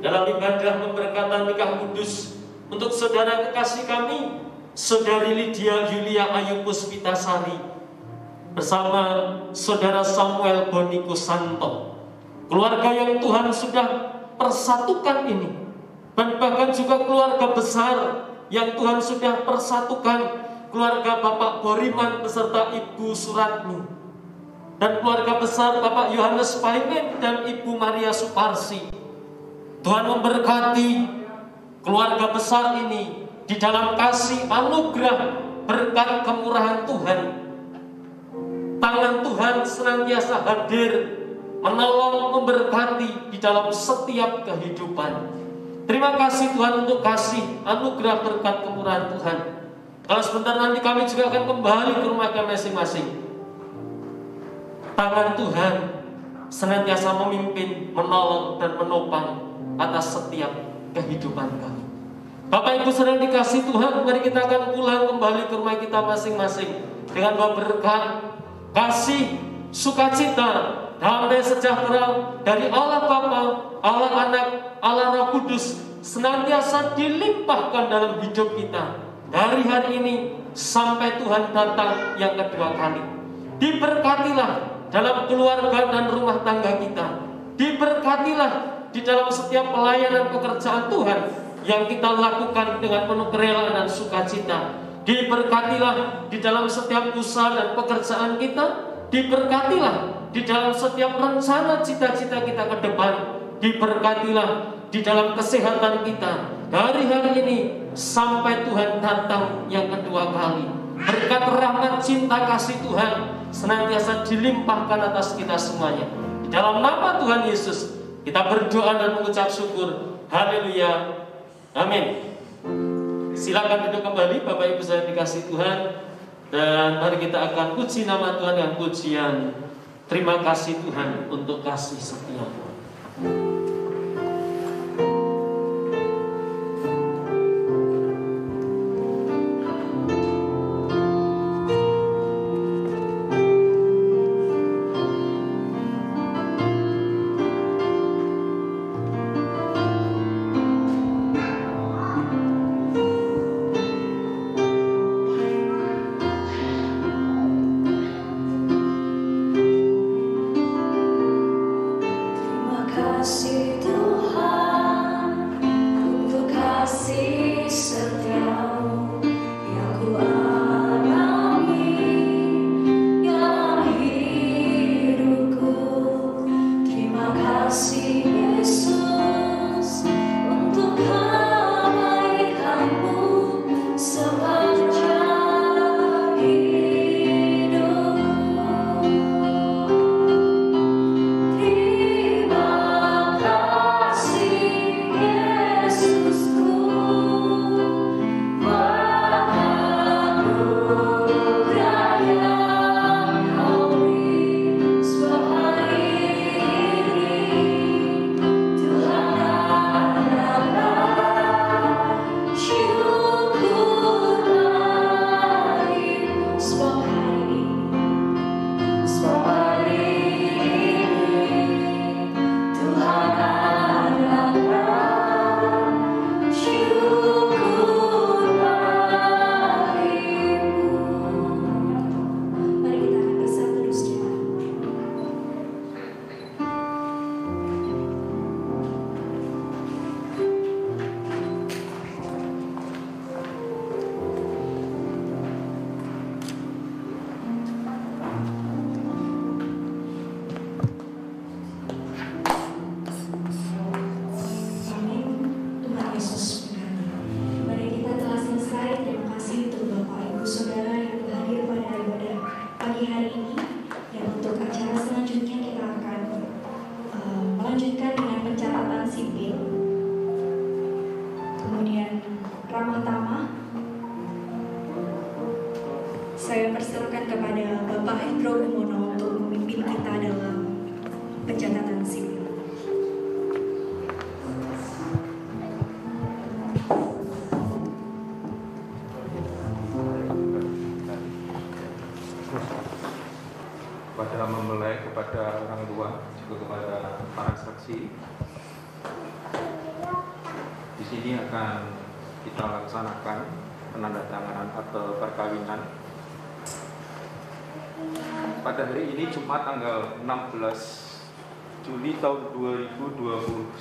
Speaker 3: Dalam ibadah pemberkatan nikah kudus untuk saudara kekasih kami, Saudari Lydia Yulia Ayu Puspitasari bersama Saudara Samuel Boni Kusanto, keluarga yang Tuhan sudah persatukan ini, dan bahkan juga keluarga besar yang Tuhan sudah persatukan, keluarga Bapak Boriman beserta Ibu Suratmi, dan keluarga besar Bapak Yohanes Paimen dan Ibu Maria Suparsi. Tuhan memberkati keluarga besar ini di dalam kasih anugerah berkat kemurahan Tuhan. Tangan Tuhan senantiasa hadir, menolong, memberkati di dalam setiap kehidupan. Terima kasih Tuhan untuk kasih anugerah berkat kemurahan Tuhan. Kalau sebentar nanti kami juga akan kembali ke rumah kami masing-masing. Tangan Tuhan senantiasa memimpin, menolong, dan menopang atas setiap kehidupan kami. Bapak Ibu sedang dikasih Tuhan, mari kita akan pulang kembali ke rumah kita masing-masing dengan berkat, kasih, sukacita, damai sejahtera dari Allah Bapa, Allah Anak, Allah Roh Kudus senantiasa dilimpahkan dalam hidup kita dari hari ini sampai Tuhan datang yang kedua kali. Diberkatilah dalam keluarga dan rumah tangga kita. Diberkatilah di dalam setiap pelayanan pekerjaan Tuhan yang kita lakukan dengan penuh kerelaan dan sukacita. Diberkatilah di dalam setiap usaha dan pekerjaan kita. Diberkatilah di dalam setiap rencana cita-cita kita ke depan. Diberkatilah di dalam kesehatan kita dari hari ini sampai Tuhan datang yang kedua kali. Berkat rahmat cinta kasih Tuhan senantiasa dilimpahkan atas kita semuanya. Di dalam nama Tuhan Yesus kita berdoa dan mengucap syukur. Haleluya. Amin. Silakan duduk kembali Bapak Ibu saya dikasih Tuhan. Dan mari kita akan puji nama Tuhan dengan pujian terima kasih Tuhan untuk kasih setia-Mu.
Speaker 1: kepada Bapak Hendro Gumono untuk memimpin kita dalam pencatatan sipil.
Speaker 8: Kepada mempelai, kepada orang tua, juga kepada para saksi. Di sini akan kita laksanakan penandatanganan akte perkawinan. Pada hari ini Jumat tanggal 16 Juli tahun 2021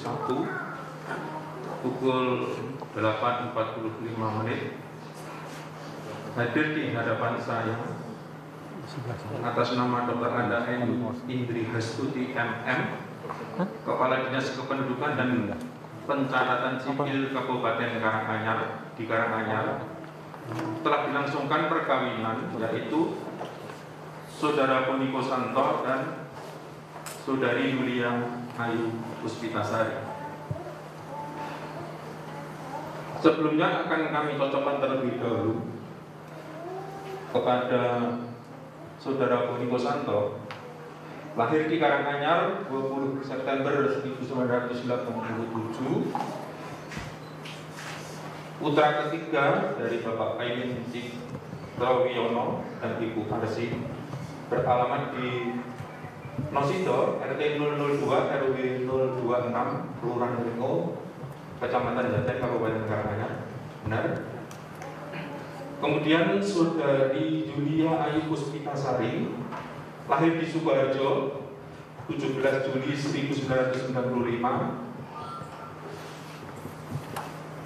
Speaker 8: pukul 8.45 hadir di hadapan saya atas nama Dr. Anda Indri Hastuti MM, Kepala Dinas Kependudukan dan Pencatatan Sipil Kabupaten Karanganyar di Karanganyar, telah dilangsungkan perkawinan yaitu Saudara Poniko Santo dan Saudari Yulia Ayu Puspitasari. Sebelumnya akan kami cocokkan terlebih dahulu kepada Saudara Poniko Santo, lahir di Karanganyar 20 September 1987, putra ketiga dari Bapak Aimin Citrawiono dan Ibu Arsi, beralamat di Nosito, RT 002 RW 026, Kelurahan Ringo, Kecamatan Jaten, Kabupaten Karanganyar. Benar. Kemudian Saudari Yulia Ayu Puspitasari, lahir di Sukoharjo 17 Juli 1995,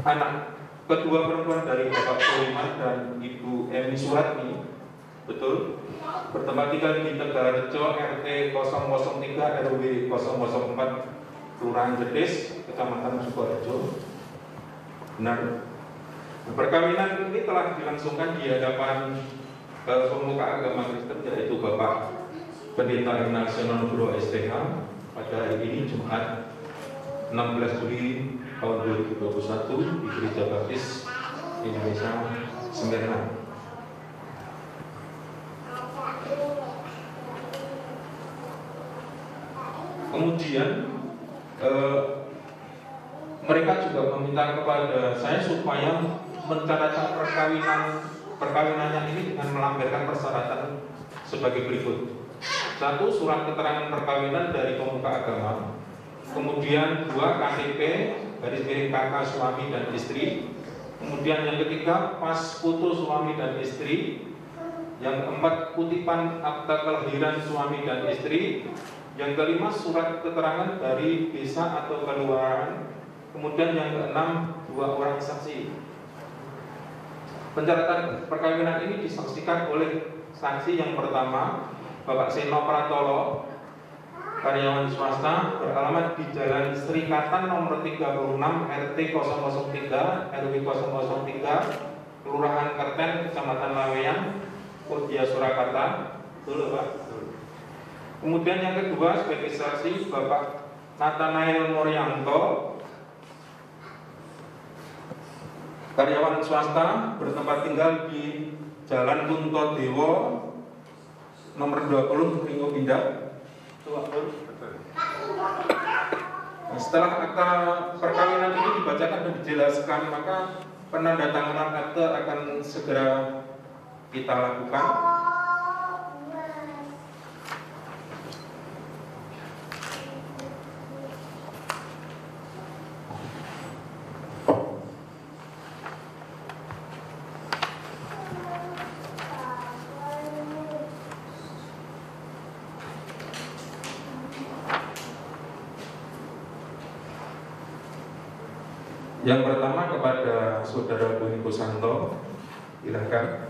Speaker 8: anak kedua perempuan dari Bapak Soliman dan Ibu Emi Suratni. Betul, bertempat tinggal di Tegalrejo, RT 003 RW 004, Kelurahan Jedes, Kecamatan Sukoharjo. Benar. Perkawinan ini telah dilangsungkan di hadapan pemuka agama Kristen, yaitu Bapak Pendeta Ignacio Nonugro STH pada hari ini Jumat 16 Juli tahun 2021 di Gereja Baptis Indonesia Smyrna. Kemudian mereka juga meminta kepada saya supaya mencatatkan perkawinannya ini dengan melampirkan persyaratan sebagai berikut. 1. Surat keterangan perkawinan dari pemuka agama. Kemudian 2. KTP garis miring kakak suami dan istri. Kemudian yang ketiga, pas foto suami dan istri. Yang keempat, kutipan akta kelahiran suami dan istri. Yang kelima, surat keterangan dari desa atau kelurahan. Kemudian yang keenam, 2 orang saksi. Pencatatan perkawinan ini disaksikan oleh saksi yang pertama, Bapak Seno Pratolo, karyawan swasta, beralamat di Jalan Serikatan nomor 36 RT 003 RW 003, Kelurahan Kerten, Kecamatan Laweyan, Kodia Surakarta. Betul, Pak? Kemudian yang kedua sebagai saksi Bapak Nathanael Moryanto, karyawan swasta, bertempat tinggal di Jalan Kunto Dewo nomor 20 Ringo Pindah. Setelah akta perkawinan ini dibacakan dan dijelaskan, maka penandatanganan akte akan segera kita lakukan. Yang pertama kepada Saudara Poniko Santo, silakan.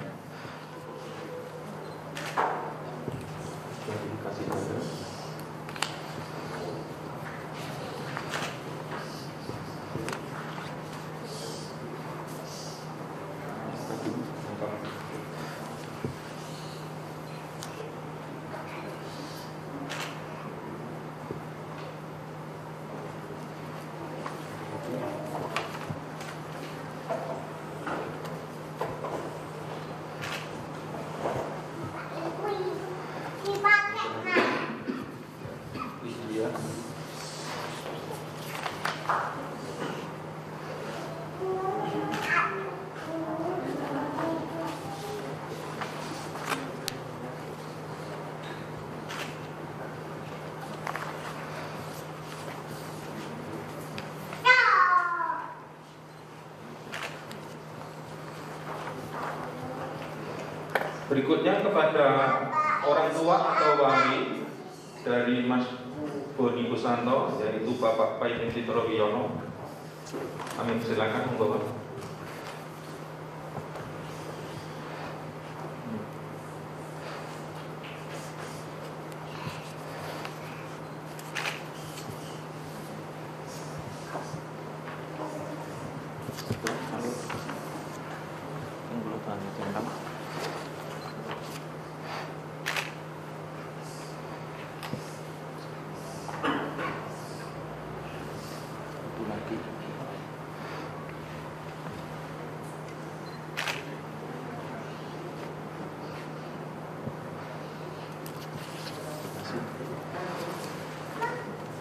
Speaker 8: Berikutnya kepada orang tua atau wali dari Mas Boni Kusanto, yaitu Bapak Paitin Citro Wiono. Amin, silakan membawa.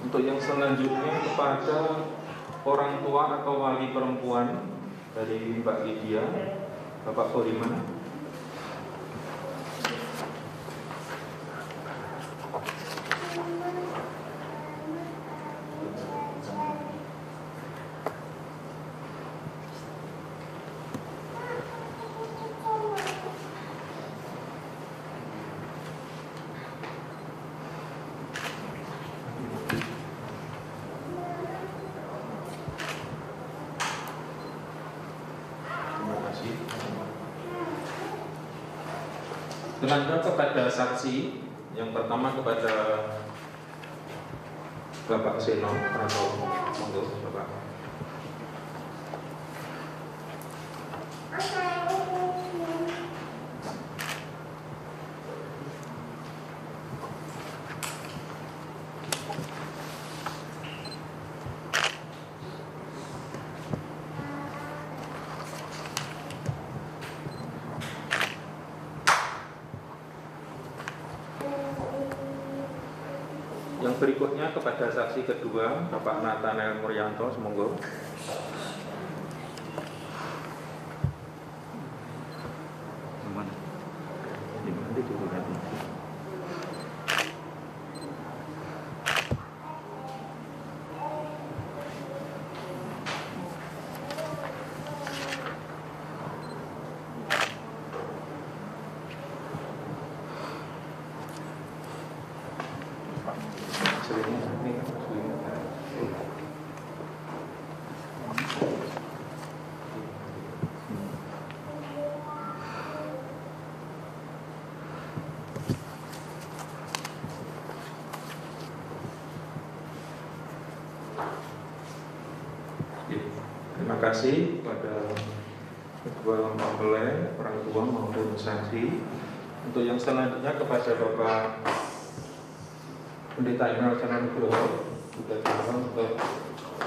Speaker 8: Untuk yang selanjutnya kepada orang tua atau wali perempuan dari Mbak Lydia, Bapak Boriman. Selanjutnya kepada saksi, yang pertama kepada Bapak Seno atau monggo Bapak. Yang berikutnya kepada saksi kedua, Bapak Nathanael Muryanto, monggo. Terima kasih kepada kedua mempelai, orang tua maupun saksi. Untuk yang selanjutnya kepada Bapak Pendeta Immanuel Nugroho, kita mohon untuk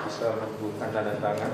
Speaker 8: bisa membuka tanda tangan.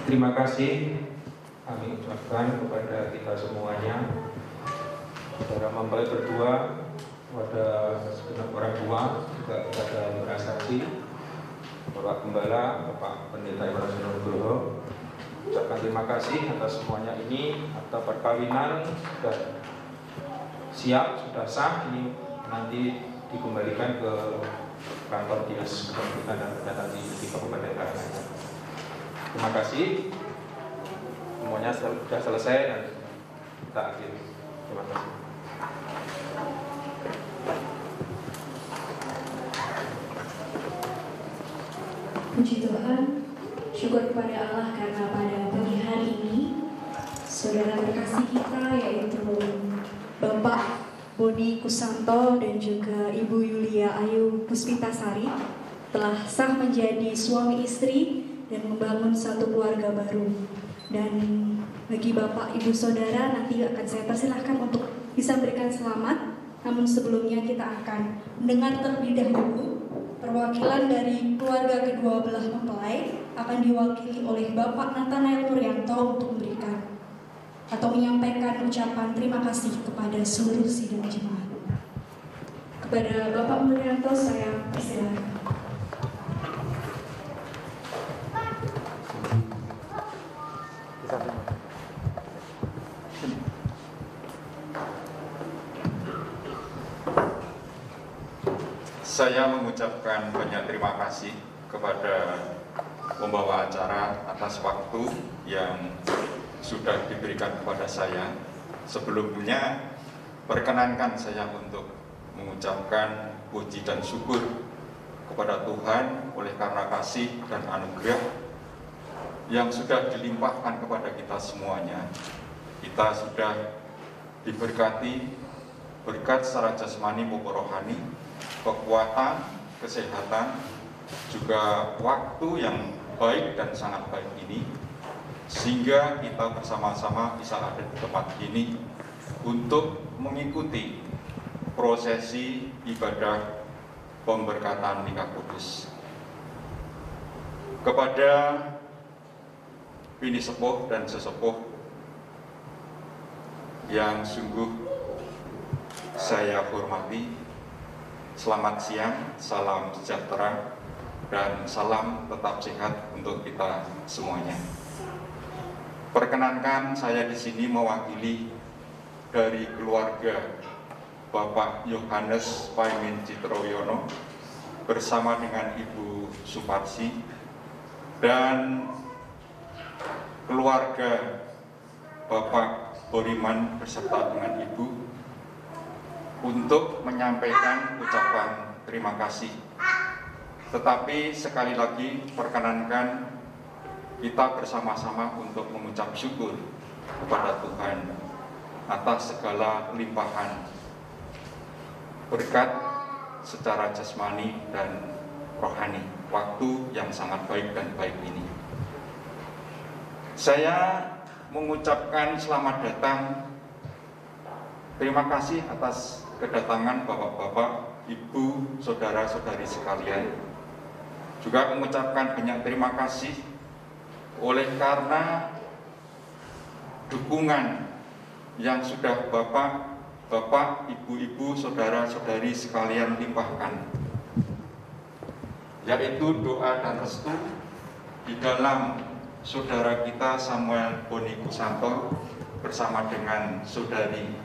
Speaker 8: Terima kasih kami ucapkan kepada kita semuanya, saudara mempelai berdua, kepada segenap orang tua, juga kepada para saksi, Bapak Gembala, Bapak Pendeta Immanuel Nugroho. Ucapkan terima kasih atas semuanya ini, atas perkawinan sudah siap, sudah sah, ini nanti dikembalikan ke kantor dinas kependudukan dan catatan di Kabupaten Karanganyar. Terima kasih. Semuanya sudah selesai dan kita akhiri. Terima kasih.
Speaker 1: Puji Tuhan, syukur kepada Allah karena pada pagi hari ini saudara terkasih kita yaitu Bapak Boni Kusanto dan juga Ibu Yulia Ayu Puspitasari telah sah menjadi suami istri dan membangun satu keluarga baru. Dan bagi Bapak Ibu Saudara nanti akan saya persilahkan untuk bisa berikan selamat. Namun sebelumnya kita akan mendengar terlebih dahulu perwakilan dari keluarga kedua belah mempelai akan diwakili oleh Bapak Nathanael Puryanto untuk memberikan atau menyampaikan ucapan terima kasih kepada seluruh sidang jemaat. Kepada Bapak Puryanto saya persilakan.
Speaker 7: Saya mengucapkan banyak terima kasih kepada pembawa acara atas waktu yang sudah diberikan kepada saya. Sebelumnya, perkenankan saya untuk mengucapkan puji dan syukur kepada Tuhan oleh karena kasih dan anugerah yang sudah dilimpahkan kepada kita semuanya. Kita sudah diberkati berkat secara jasmani maupun rohani, kekuatan, kesehatan, juga waktu yang baik dan sangat baik ini, sehingga kita bersama-sama bisa ada di tempat ini untuk mengikuti prosesi ibadah pemberkatan nikah kudus. Kepada bini sepuh dan sesepuh yang sungguh saya hormati, selamat siang, salam sejahtera, dan salam tetap sehat untuk kita semuanya. Perkenankan saya di sini mewakili dari keluarga Bapak Yohanes Paimin Citroyono bersama dengan Ibu Suparsi dan keluarga Bapak Boriman beserta dengan Ibu untuk menyampaikan ucapan terima kasih. Tetapi sekali lagi perkenankan kita bersama-sama untuk mengucap syukur kepada Tuhan atas segala limpahan berkat secara jasmani dan rohani, waktu yang sangat baik dan baik ini. Saya mengucapkan selamat datang, terima kasih atas kedatangan Bapak-bapak, Ibu, saudara-saudari sekalian. Juga mengucapkan banyak terima kasih oleh karena dukungan yang sudah Bapak, Ibu-ibu, saudara-saudari sekalian limpahkan, yaitu doa dan restu di dalam saudara kita Samuel Boni Kusanto bersama dengan saudari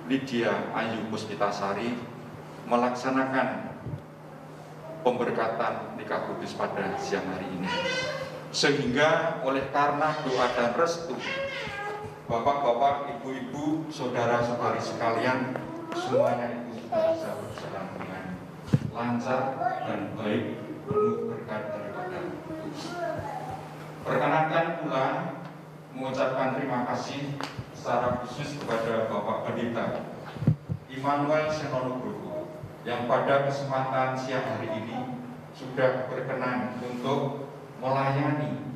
Speaker 7: Lydia Ayu Puspitasari melaksanakan pemberkatan nikah kudus pada siang hari ini. Sehingga oleh karena doa dan restu Bapak-bapak, Ibu-ibu, saudara-saudari sekalian, semuanya itu sudah bisa berjalan dengan lancar dan baik, penuh berkat daripada Tuhan. Perkenankan pula mengucapkan terima kasih secara khusus kepada Bapak Pendeta Immanuel Senonugroho yang pada kesempatan siang hari ini sudah berkenan untuk melayani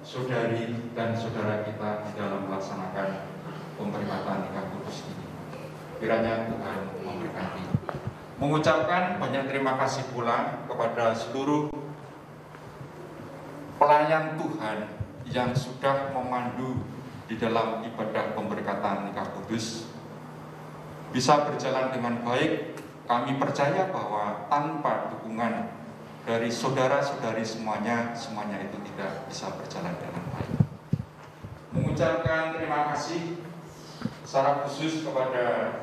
Speaker 7: saudari dan saudara kita di dalam melaksanakan pemberkatan nikah kudus ini. Kiranya Tuhan memberkati. Mengucapkan banyak terima kasih pula kepada seluruh pelayan Tuhan yang sudah memandu di dalam ibadah pemberkatan nikah kudus. Bisa berjalan dengan baik. Kami percaya bahwa tanpa dukungan dari saudara-saudari semuanya itu tidak bisa berjalan dengan baik. Mengucapkan terima kasih secara khusus kepada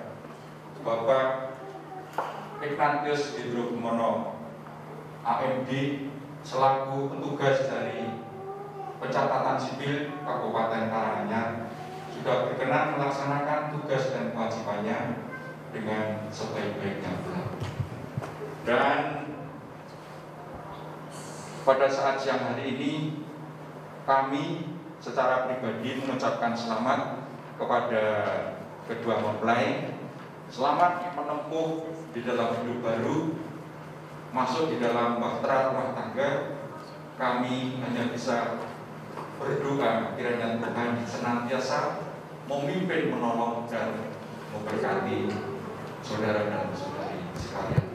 Speaker 7: Bapak Ignatius Hidrogumono AMD selaku petugas dari pencatatan sipil Kabupaten Karanganyar sudah berkenan melaksanakan tugas dan kewajibannya dengan sebaik-baiknya pula. Dan pada saat siang hari ini kami secara pribadi mengucapkan selamat kepada kedua mempelai, selamat menempuh di dalam hidup baru, masuk di dalam bahtera rumah tangga. Kami hanya bisa berdoa kiranya Tuhan senantiasa memimpin, menolong dan memberkati saudara dan saudari sekalian.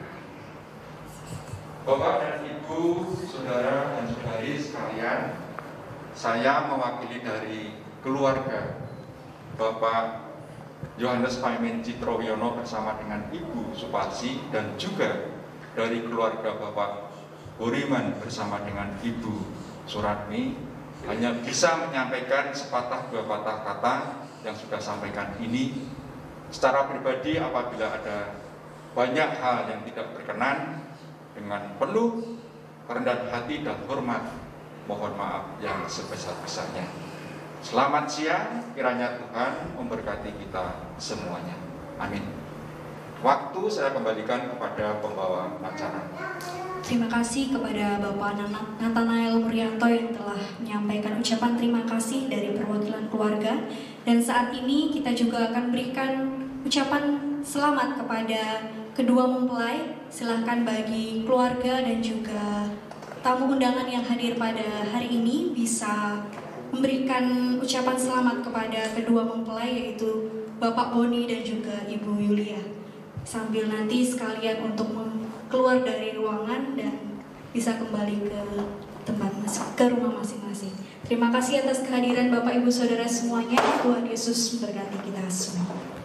Speaker 7: Bapak dan Ibu, Ibu, saudara dan saudari sekalian, saya mewakili dari keluarga Bapak Yohanes Paimin Citrowiono bersama dengan Ibu Suparsi dan juga dari keluarga Bapak Buriman bersama dengan Ibu Suratmi hanya bisa menyampaikan sepatah dua patah kata yang sudah sampaikan ini. Secara pribadi apabila ada banyak hal yang tidak berkenan, dengan penuh kerendahan hati dan hormat mohon maaf yang sebesar-besarnya. Selamat siang, kiranya Tuhan memberkati kita semuanya. Amin. Waktu saya kembalikan kepada pembawa acara.
Speaker 1: Terima kasih kepada Bapak Nathanael Murianto yang telah menyampaikan ucapan terima kasih dari perwakilan keluarga. Dan saat ini kita juga akan berikan ucapan selamat kepada kedua mempelai. Silahkan bagi keluarga dan juga tamu undangan yang hadir pada hari ini bisa memberikan ucapan selamat kepada kedua mempelai, yaitu Bapak Boni dan juga Ibu Yulia. Sambil nanti sekalian untuk keluar dari ruangan dan bisa kembali ke ke rumah masing-masing. Terima kasih atas kehadiran Bapak Ibu Saudara semuanya. Tuhan Yesus memberkati kita semua.